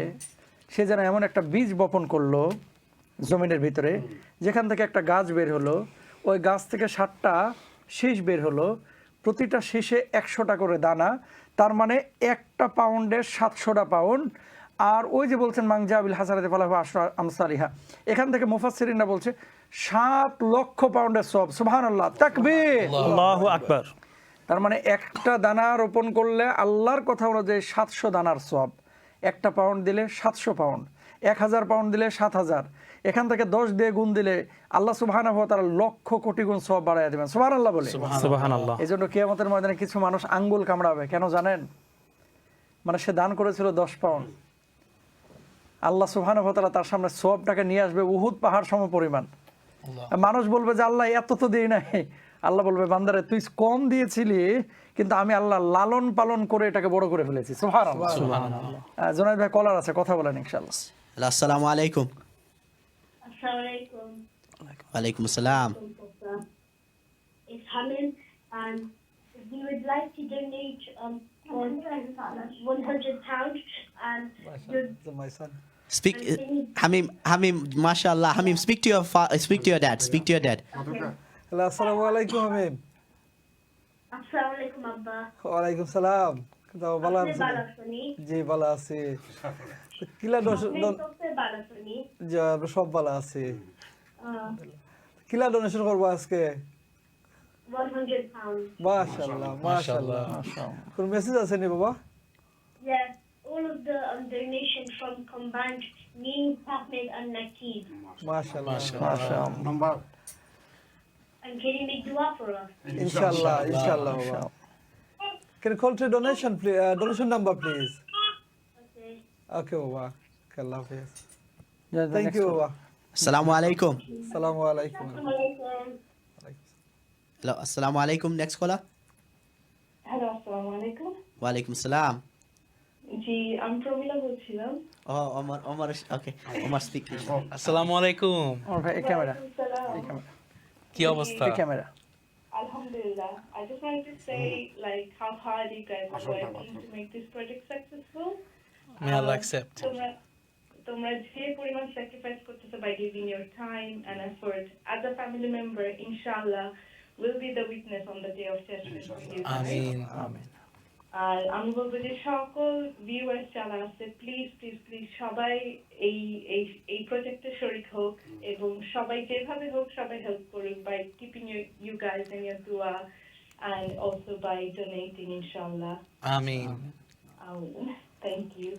সে যেন এমন একটা বীজ বপন করলো জমিনের ভিতরে, যেখান থেকে একটা গাছ বের হলো, ওই গাছ থেকে 7টা শীষ বের হলো, প্রতিটা শীষে 100টা করে দানা, তার মানে 1 পাউন্ডে 700টা পাউন্ড। আর ওই যে বলছেন মাংজাবিল হাসানাতে ফালাহু আশরু আমসালিহা, এখান থেকে মুফাসসিরিনরা বলছে 7 লক্ষ পাউন্ডের সওয়াব। সুবহানাল্লাহ, তাকবীর, আল্লাহু আকবার। তার মানে একটা দানা রোপণ করলে আল্লাহর কথা অনুযায়ী 700 দানার সওয়াব। একটা পাউন্ড দিলে 700 পাউন্ড, 1000 পাউন্ড দিলে 7000, এখান থেকে 10 দিয়ে গুণ দিলে আল্লাহ সুবহানাহু ওয়া তাআলা লক্ষ কোটি গুণ সওয়াব বাড়ায় দিবেন। সুবহানাল্লাহ বলে। সুবহানাল্লাহ। এই জন্য কিয়ামতের ময়দানে কিছু মানুষ আঙ্গুল কামড়াবে, কেন জানেন? মানে সে দান করেছিল 10 পাউন্ড, আল্লাহ সুবহানাহু ওয়া তাআলা তার সামনে সওয়াবটাকে নিয়ে আসবে উহুদ পাহাড় সম পরিমাণ। মানুষ বলবে যে আল্লাহ এত তো দিই নাই, আল্লাহ বলবে বান্দারে তুই কম দিয়েছিলি, কিন্তু আমি আল্লাহ লালন পালন করে এটাকে বড় করে ফেলেছি। সুবহানাল্লাহ। জুনায়েদ ভাই কলার আছে, কথা বলেন ইনশাআল্লাহ। আসসালামু আলাইকুম। Assalamualaikum. ওয়ালাইকুম আসসালাম। It's Hamid, and we would like to donate £100, and My son. Speak, Hamim, mashallah. Hamim, speak to your dad. Speak to your dad. Hello, আসসালামু আলাইকুম হামিম। Assalamualaikum Abba. ওয়ালাইকুম সালাম। দাও ভালো আপনি আছেন? ভালো আছেন? জি ভালো আছি। কিলা আপনি সবচেয়ে ভালো আছেন? জি আমরা সব ভালো আছি। কিলা ডোনেশন করব আজকে? £100. মাশাআল্লাহ মাশাআল্লাহ। কোন মেসেজ আছে নি বাবা? Yes, all of the donation from combined me, Ahmed and Nakib. মাশাআল্লাহ মাশাআল্লাহ। Number And can you make dua for us? ইনশাআল্লাহ ইনশাআল্লাহ বাবা। Can you call to donation please? Donation number please. Okay. Okay বাবা। আল্লাহ হাফেজ। Thank you বাবা। Assalamu alaikum. আসসালামু আলাইকুম। Hello, assalamu alaikum. Next caller. Hello, আসসালামু আলাইকুম। Walaikum salam. জি, আমি প্রমিলা বলছিলাম। Oh, Omar. Okay, Omar, speak. আসসালামু আলাইকুম। ওর ভাই এই ক্যামেরা। সালাম। এই ক্যামেরা। কি অবস্থা? এই camera. Alhamdulillah. I just wanted to say like how hard you guys are working to make this project successful. May Allah accept. তোমরা যে পরিমাণ sacrifice করতেছো by giving your time and effort as a family member, inshallah, will be the witness on the day of judgment for you guys. আমিন আমিন। আর আমি বলবো যে সকল viewers যারা আছে প্লিজ প্লিজ প্লিজ সবাই এই এই এই প্রজেক্টে শরীক হোক এবং সবাই যেভাবে হোক সবাই হেল্প করুক by keeping you guys in your দুয়া and also by donating inshallah. আমিন। Thank you.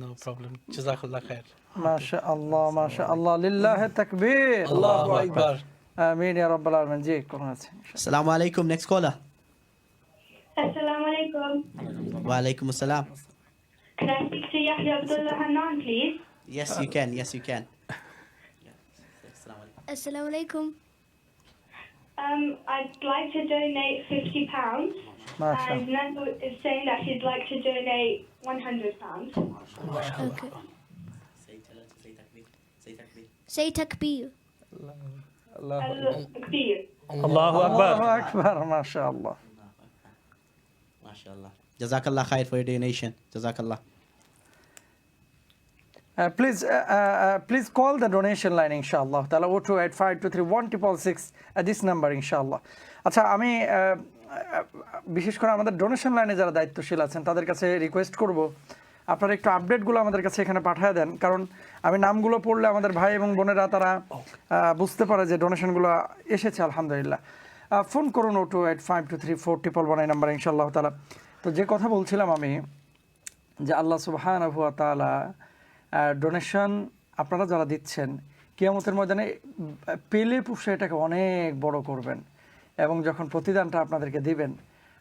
No problem. Jazakallah khair. মাশাআল্লাহ মাশাআল্লাহ লিল্লাহি তাকবীর। আল্লাহু আকবার। আমিন ইয়া রাব্বাল আলামিন। জি কোন আছে? Assalamu alaikum. Next caller. Assalamu alaikum. Walaikum assalam. Can I speak to Yahya Abdullah Hanan, please? Yes, you can. Yes, you can. Assalamu alaikum. I'd like to donate £50, Mashallah. and Nando is saying that he'd like to donate £100. Okay. Say takbir. Takbir. Allahu Akbar. Allahu Akbar, mashallah. MashaAllah. Jazakallah khair for your donation. Jazakallah. Please call the donation line inshallah. Tala 028523166 at this number inshallah. আচ্ছা আমি বিশেষ করে আমাদের donation লাইনে যারা দায়িত্বশীল আছেন তাদের কাছে রিকোয়েস্ট করব আপনারা একটু আপডেটগুলো আমাদের কাছে এখানে পাঠিয়ে দেন, কারণ আমি নামগুলো পড়লে আমাদের ভাই এবং বোনেরা তারা বুঝতে পারে যে ডোনেশনগুলো এসেছে আলহামদুলিল্লাহ। ফোন করুন 028523411 নাম্বার ইনশাআল্লাহ তাআলা। তো যে কথা বলছিলাম আমি যে আল্লাহ সুবহানাহু ওয়া তাআলা ডোনেশন আপনারা যারা দিচ্ছেন কিয়ামতের ময়দানে পেলে পুষে এটাকে অনেক বড় করবেন, এবং যখন প্রতিদানটা আপনাদেরকে দিবেন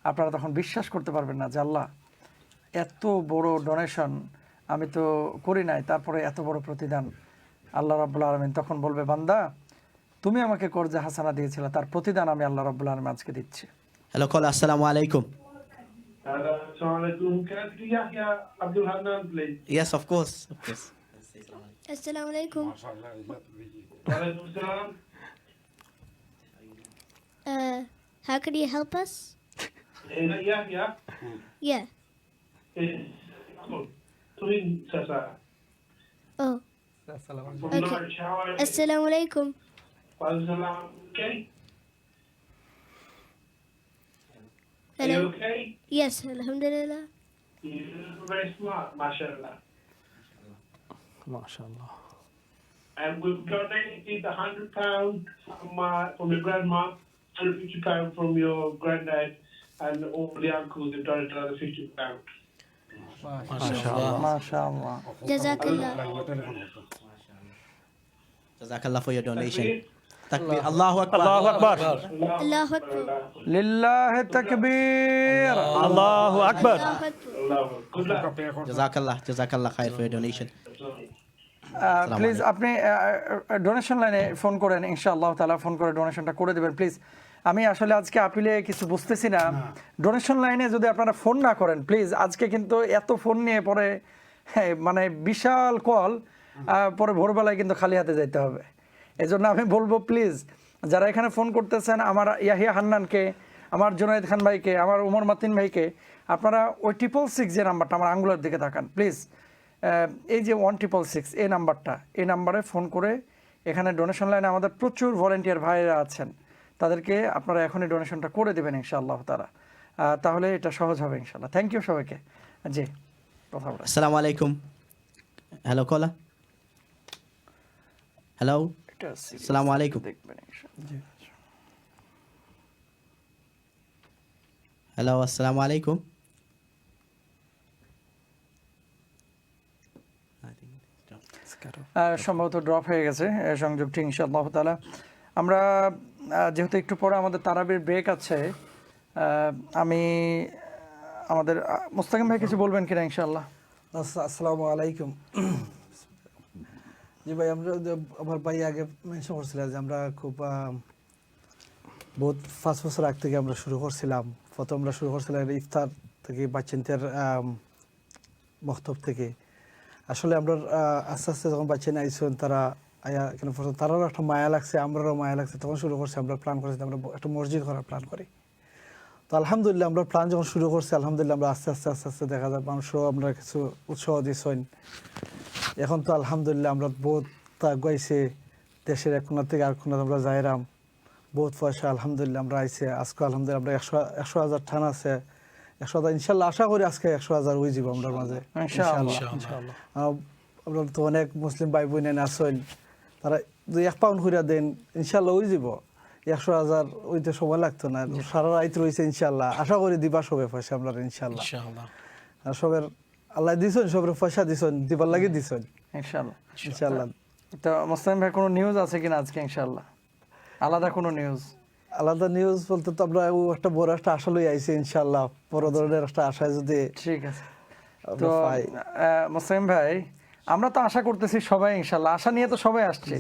আপনারা তখন বিশ্বাস করতে পারবেন না যে আল্লাহ এত বড় ডোনেশন আমি তো করি নাই, তারপরে এত বড় প্রতিদান। আল্লাহ রাব্বুল আলামিন তখন বলবে বান্দা তুমি আমাকে কর্জে হাসানা দিয়েছিলে, তার প্রতিদান আমি আল্লাহ রাব্বুল আলামিন আজকে দিচ্ছি। Hello, caller. Assalamu alaikum. Assalamualaikum. Can I speak to Yahya Abdul Hanan, please? Yes, of course. Of course. Assalamu alaikum. Walaikum salam. How can you help us? Yahya. Yeah. Twin Sasa. Oh. From Okay. Norwich. How are you? Assalamu alaikum. Walaikum salam. Okay. Are Hello. you okay? Yes, alhamdulillah. You're very smart, mashallah. MashaAllah. And we've donated £100 from your grandma, £150 from your granddad, and all the uncles have donated another £50. মাশাআল্লাহ। Jazakallah. Jazakallah for your donation. Takbir. Allahu Akbar. Allahu Akbar. Allahu Akbar. লিল্লাহি তাকবীর। Allahu Akbar. Jazakallah. Jazakallah khair for your donation. Please আপনি donation লাইনে phone করেন, ইনশাআল্লাহ তাআলা phone করে ডোনেশনটা করে দেবেন প্লিজ। আমি আসলে আজকে আপিলে কিছু বুঝতেছি না, ডোনেশন লাইনে যদি আপনারা ফোন না করেন প্লিজ, আজকে কিন্তু এত ফোন নিয়ে পরে মানে বিশাল কল, পরে ভোরবেলায় কিন্তু খালি হাতে যাইতে হবে। এজন্য আমি বলবো প্লিজ যারা এখানে ফোন করতেছেন, আমার ইয়াহিয়া হান্নানকে, আমার জুনায়েদ খান ভাইকে, আমার উমর মাতিন ভাইকে, আপনারা ওই 666 যে নাম্বারটা, আমার আঙ্গুলের দিকে তাকান প্লিজ, এই যে 1666 এই নাম্বারটা, এই নাম্বারে ফোন করে এখানে ডোনেশন লাইনে আমাদের প্রচুর ভলেন্টিয়ার ভাইরা আছেন, তাদেরকে আপনারা এখনই ডোনেশনটা করে দেবেন ইনশাআল্লাহ তাআলা, তাহলে এটা সহজ হবে ইনশাআল্লাহ। থ্যাংক ইউ সবাইকে। জি, কথা বলেন। Assalamu alaikum. Hello caller. Hello. Assalamu alaikum. Hello, assalamu alaikum. সম্ভবত ড্রপ হয়ে গেছে সংযোগটি ইনশাআল্লাহ তাআলা। আমরা যেহেতু একটু পরে আমাদের তারাবির ব্রেক আছে, আমি আমাদের মুস্তাকিম ভাই কিছু বলবেন কিনা ইনশাআল্লাহ? আসসালামু আলাইকুম। জি ভাই, আমরা আমার ভাই আগে মেনশন করছিলেন যে আমরা খুব বহুত 5 বছর আগ থেকে আমরা শুরু করছিলাম। প্রথম আমরা শুরু করছিলাম ইফতার থেকে, বাচ্চাদের মক্তব থেকে। আসলে আমরা আস্তে আস্তে যখন বাচ্চা আইসেন, তারা আয়া এখানে তারারও একটা মায়া লাগছে, আমরারও মায়া লাগছে, তখন শুরু করছি আমরা প্ল্যান করেছি আমরা একটা মসজিদ করার প্ল্যান করি। তো আলহামদুলিল্লাহ আমরা প্ল্যান যখন শুরু করছি, আলহামদুলিল্লাহ আমরা আস্তে আস্তে আস্তে আস্তে দেখা যায় মানুষও আমরা কিছু উৎসাহ দিয়েছেন। এখন তো আলহামদুলিল্লাহ আমরা বহুত আগাইছে, দেশের এক কোণা থেকে আর কোণা আমরা যাইরাম, বহুত পয়সা আলহামদুলিল্লাহ আমরা আইছে। আজকে আলহামদুলিল্লাহ আমরা 100,000 টান আছে, 100,000 ইনশাল্লাহ আশা করি আজকে 100,000 হয়ে যাব আমরা মাঝে ইনশাআল্লাহ। আমরা তো অনেক মুসলিম ভাই বোন আছেন, তারা যদি 1 পাউন্ড করে দেন ইনশাল্লাহ হয়ে যাব। 100,000 ওইতে সময় লাগতো না, সারা রাত রয়েছে ইনশাল্লাহ। আশা করি দিবা সবে পয়সা আমরা ইনশাল্লাহ। আর সবের আল্লাহ দিছেন, সবের পয়সা দিছেন, দিবার লাগে দিছেন ইনশাআল্লাহ ইনশাআল্লাহ। তো মুস্তাকিম ভাই কোনো নিউজ আছে কিনা আজকে ইনশাআল্লাহ? আলাদা কোনো নিউজ? আলাদা নিউজ বলতে তো আমরা একটা বড় একটা আশা লই আইছি ইনশাআল্লাহ, বড় ধরনের একটা আশা যদি ঠিক আছে। তো মুস্তাকিম ভাই, আমরা তো আশা করতেছি সবাই ইনশাআল্লাহ, আশা নিয়ে তো সবাই আসছে।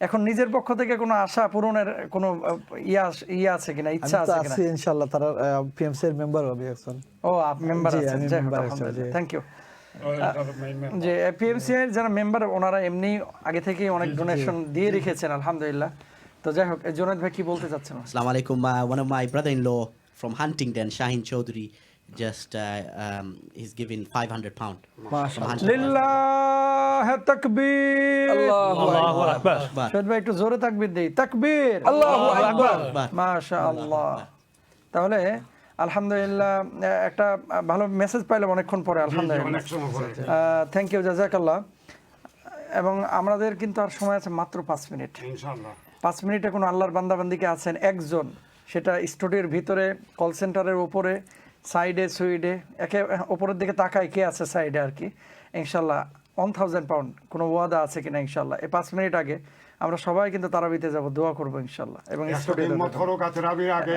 এখন নিজের পক্ষ থেকে কোনো আশা পূরণের কোনো ইয়া আছে কিনা, ইচ্ছা আছে কিনা? আছে ইনশাআল্লাহ। তারা পিএমসি এর মেম্বার হবে একজন। ও, আপনি মেম্বার আছেন? Thank you. যে পিএমসি এর যারা মেম্বার, ওনারা এমনি আগে থেকেই অনেক ডোনেশন দিয়ে রেখেছেন আলহামদুলিল্লাহ। তো যাই হোক, জুনায়েদ ভাই কি বলতে চাচ্ছেন? Assalamu alaikum. One of my brother-in-law from Huntingdon, Shahin Chaudhary, just he's given £500. লিল্লাহি তাকবীর। আল্লাহু আকবার। শহীদ ভাই একটু জোরে তাকবীর দেই। তাকবীর। আল্লাহু আকবার। মাশাআল্লাহ। তাহলে আলহামদুলিল্লাহ একটা ভালো মেসেজ পাইলাম অনেকক্ষণ পরে আলহামদুলিল্লাহ। থ্যাংক ইউ, জাযাকাল্লাহ। এবং আমাদের কিন্তু আর সময় আছে মাত্র 5 মিনিট ইনশাআল্লাহ। 5 মিনিটে কোনো আল্লাহর বান্দাবান্দিকে আছেন একজন, সেটা স্টুডিওর ভিতরে, কল সেন্টারের উপরে, সাইডে সুইডে, একে উপরের দিকে তাকায় কে আছে সাইডে আর কি। ইনশাআল্লাহ 1000 পাউন্ড কোনো ওয়াদা আছে কিনা ইনশাআল্লাহ? এই 5 মিনিট আগে আমরা সবাই কিন্তু তারাবিতে যাব, দোয়া করবো ইনশাআল্লাহ। এবং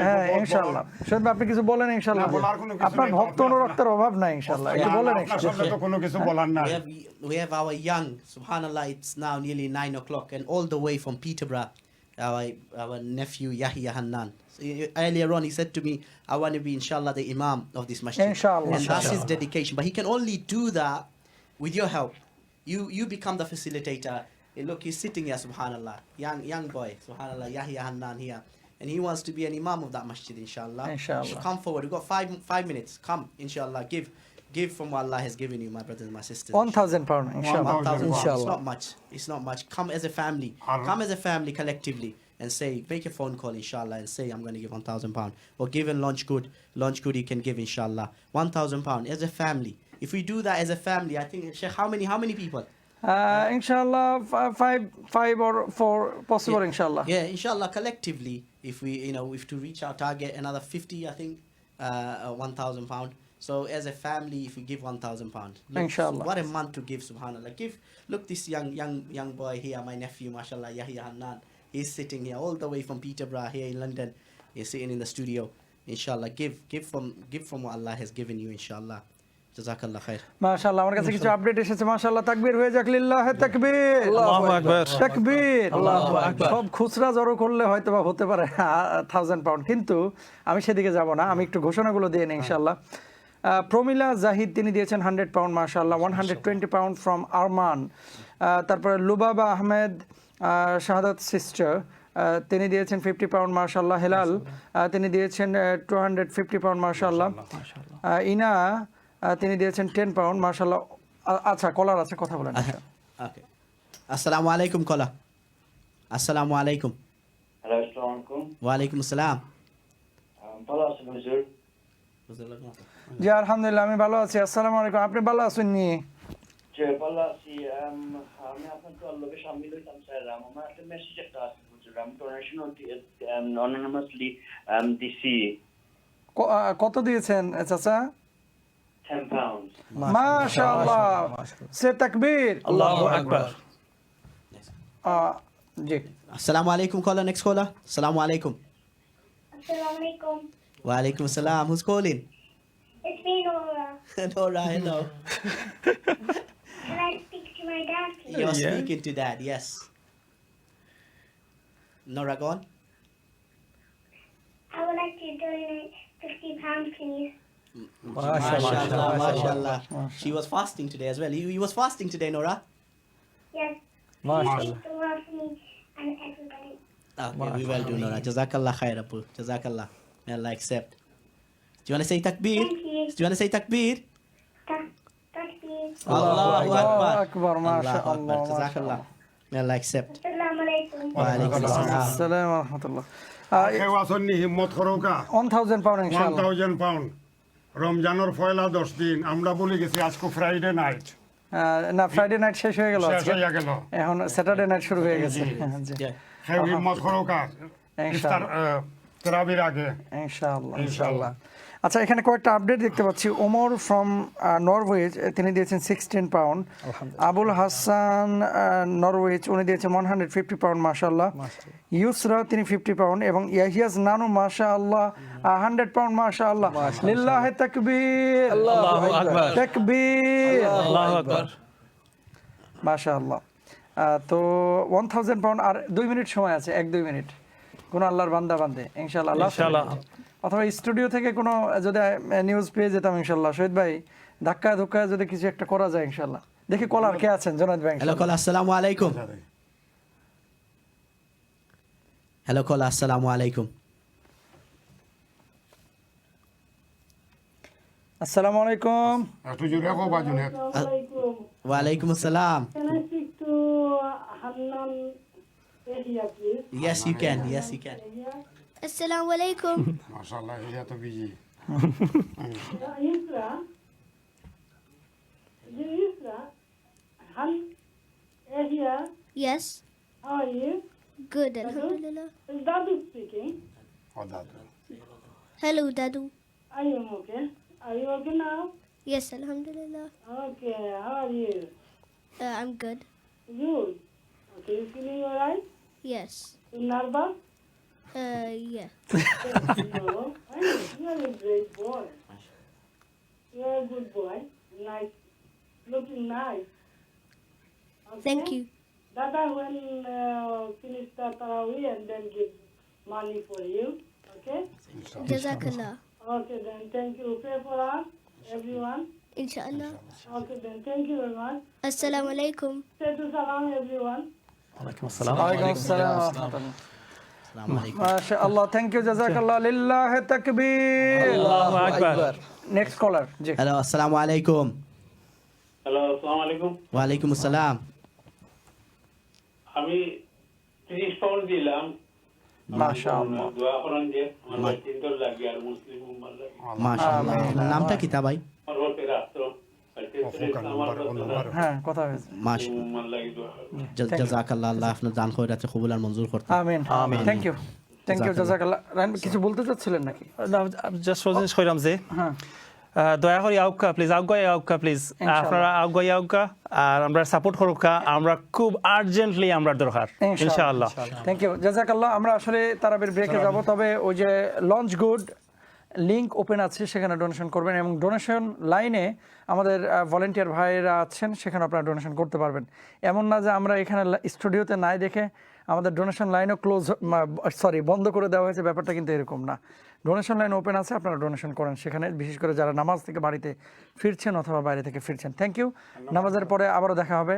হ্যাঁ ইনশাআল্লাহ। শহীদ ভাই আপনি কিছু বলেন ইনশাআল্লাহ, আপনার ভক্ত অনুরক্তের অভাব নাই ইনশাআল্লাহ, একটু বলেন। We have our young, subhanallah, it's now nearly 9 o'clock, and all the way from Peterborough, our nephew Yahya Hannan. So earlier on he said to me, I want to be inshallah the imam of this masjid. Inshallah. And that's his dedication. But he can only do that with your help. You become the facilitator. Hey, look, he's sitting here, subhanallah. Young boy, subhanallah, Yahya Hannan here. And he wants to be an imam of that masjid, inshallah. Inshallah. So come forward. We've got five minutes. Come, inshallah. Give from what Allah has given you, my brothers and my sisters. 1000 pound, inshallah. 1,000 pounds. It's not much. It's not much. Come as a family. Come as a family collectively and say, make a phone call, inshallah, and say, I'm going to give 1,000 pound. Or give in lunch good you can give, inshallah. 1,000 pound as a family. If we do that as a family, I think, Sheikh, how many people? Inshallah, five or 4 possible, inshallah. Yeah, inshallah, collectively, if we, if to reach our target, another 50, I think, 1,000 pound. So as a family, if you give £1,000, Inshallah. what a month to give, subhanallah. Look this young boy here, my nephew, mashallah, Yahya Hannan. He's sitting here all the way from Peterborough here in London. He's sitting in the studio. Inshallah, give from what Allah has given you, inshallah. Jazakallah khair. মাশাআল্লাহ, আমার কাছে কিছু update এসেছে। মাশাআল্লাহ, তাকবীর হয়ে যাক, লিল্লাহে তাকবীর, আল্লাহু আকবার, তাকবীর, আল্লাহু আকবার। সব খুচরা জড়ো করলে হয়তো বা হতে পারে £1000, কিন্তু আমি সেদিকে যাব না। আমি একটু ঘোষণাগুলো দিয়ে নিই ইনশাআল্লাহ। প্রমিলা জাহিদ তিনি দিয়েছেন £100, মাশাআল্লাহ। £120 ফ্রম আরমান। তারপরে লুবাবা আহমেদ শাহাদাত সিস্টার, তিনি দিয়েছেন £50, মাশাআল্লাহ। হেলাল তিনি দিয়েছেন £250, মাশাআল্লাহ। ইনা তিনি দিয়েছেন £10, মাশাআল্লাহ। আচ্ছা, কলার আছে, কথা বলেন। Okay. Assalamu alaikum, caller. Assalamu alaikum. Hello, assalamu alaikum. Wa alaikum assalam. ভালো আছেন হুজুর? জি আলহামদুলিল্লাহ, আমি ভালো আছি। আসসালামু আলাইকুম, আপনি ভালো আছেন নি? জি ভালো আছি। আমি আপনাকে আল্লাহকে শামিল হইতাম স্যার। আমার একটা মেসেজ একটা আছে হুজুর। আমি ডোনেশন অননিমাসলি দিছি। কত দিয়েছেন চাচা? £10. মাশাআল্লাহ, সে তাকবীর, আল্লাহু আকবার। জি। Assalamu alaikum, caller. Next caller. Assalamu alaikum. Assalamu alaikum. Wa alaikum assalam. Who's calling? It's me, Nora. Nora, hello. Can I speak to my dad, please? You're speaking to Dad, yes. Nora, go on. I would like to donate £50, please. Mashallah, mashallah. She was fasting today as well. You was fasting today, Nora? Yes. Mashallah. Please do one for me and everybody. Okay, we will do, Nora. Jazakallah khair, Apu. Jazakallah. May Allah accept. Do you want to say takbir? Thank you. Do you want to say takbir? Takbir. Allahu Akbar. Akbar, mashallah. Jazakallah. May Allah accept. Assalamu alaikum. Wa alaikum assalam. আসসালামু আলাইকুম ওয়া রাহমাতুল্লাহ। কেউ আসননি হিম্মত করোকা। £1000 ইনশাআল্লাহ। £1000 রমজানের পয়লা 10 দিন আমরা বলে গেছি আজকে ফ্রাইডে নাইট। না, ফ্রাইডে নাইট শেষ হয়ে গেল শেষ আজকে। হয়ে গেল। এখন স্যাটারডে নাইট শুরু হয়ে গেছে। জি। কেউ হিম্মত করোকা। ইফতার তারাবির আগে ইনশাআল্লাহ, ইনশাআল্লাহ। আচ্ছা, এখানে কয়েকটা আপডেট দেখতে পাচ্ছি। ওমর ফ্রম নরওয়েজ, তিনি দিয়েছেন £16। আবুল হাসান নরওয়েজ, উনি দিয়েছেন £150, মাশাআল্লাহ। ইউসরা তিনি £50 এবং ইয়াহিয়াজ নানু মাশাআল্লাহ £100, মাশাআল্লাহ। লিল্লাহি তাকবীর, আল্লাহু আকবার, তাকবীর, আল্লাহু আকবার, মাশাআল্লাহ। তো £1000 আর 2 মিনিট সময় আছে, 1-2 মিনিট। কোন আল্লাহর বান্দা বান্দে ইনশাআল্লাহ, ইনশাআল্লাহ, অথবা স্টুডিও থেকে কোনো যদি নিউজ পেয়ে যেতাম ইনশাআল্লাহ। শহীদ ভাই, ধাক্কা ধুক্কা যদি কিছু একটা করা যায় ইনশাআল্লাহ। দেখি কলার কে আছেন, জনাদ ভাই। Hello, caller. Assalamu alaikum. Hello, caller. Assalamu alaikum. আসসালামু আলাইকুম। একটু জোরে কও বাজুনে। Wa alaikum assalam. Can I speak to Hannan Yahya, please? Yes, you can. Yes, you can. Assalamu alaikum. মাশাআল্লাহ, এটা তো busy. Yusra? Yusra? Yahya? Yes. How are you? Good, alhamdulillah. Is Dadu speaking? ও দাদু। Hello, Dadu. I am okay. Are you okay now? Yes, alhamdulillah. Okay, how are you? I'm good. Good. Okay, you feeling alright? Yes. You nervous? Yeah. No, I know. You are a great boy. You are a good boy. Nice. Looking nice. Okay? Thank you. Dada will finish the Tarawih and then give money for you. Okay? Jazakallah. Okay, then thank you. Pray for us, everyone. Inshallah. Okay, then thank you very much. Assalamu alaikum. Say to salam, everyone. ওয়ালাইকুম আসসালাম। ওয়ালাইকুম আসসালাম ওয়া রাহমাতুল্লাহ। মাশাআল্লাহ, thank you, জাযাকাল্লাহ। লিল্লাহি তাকবীর, আল্লাহু আকবার। Next caller. জি। Hello, assalamu alaikum. হ্যালো, আসসালামু আলাইকুম। Wa alaikum assalam. আমি 30 পাউন্ড দিলাম। মাশাআল্লাহ। দোয়া করেন যে আমার চিন্তা লাগে আর মুসলিম উম্মাহ লাগে। মাশাআল্লাহ। আপনার নামটা কি তা ভাই? পরবর্তী রাষ্ট্র হ্যাঁ, কথা হয়েছে। জাযাকাল্লাহ, আল্লাহ আপনার দান খয়রাতে কবুল আর মঞ্জুর করতে। আমিন, আমিন। থ্যাংক ইউ, থ্যাংক ইউ, জাযাকাল্লাহ। রান কিছু বলতে চাচ্ছিলেন নাকি? জাস্ট সজেস কইরাম যে হ্যাঁ, দয়া করে আউকা প্লিজ আউকা প্লিজ ইনশাআল্লাহ। আপনারা আউকা আর আমরা সাপোর্ট করুকা আমরা খুব আর্জেন্টলি আমরা দরকার ইনশাআল্লাহ থ্যাংক ইউ জাজাকাল্লাহ। আমরা আসলে তারাবির ব্রেকে যাব, তবে ওই যে লঞ্চ গুড লিংক ওপেন আছে, সেখানে ডোনেশন করবেন এবং ডোনেশন লাইনে আমাদের ভলেন্টিয়ার ভাইয়েরা আছেন, সেখানে আপনারা ডোনেশন করতে পারবেন। এমন না যে আমরা এখানে স্টুডিওতে নাই দেখে আমাদের ডোনেশন লাইনও বন্ধ করে দেওয়া হয়েছে, ব্যাপারটা কিন্তু এরকম না। ডোনেশন লাইন ওপেন আছে, আপনারা ডোনেশন করেন সেখানে, বিশেষ করে যারা নামাজ থেকে বাড়িতে ফিরছেন অথবা বাইরে থেকে ফিরছেন। Thank you. নামাজের পরে আবারও দেখা হবে।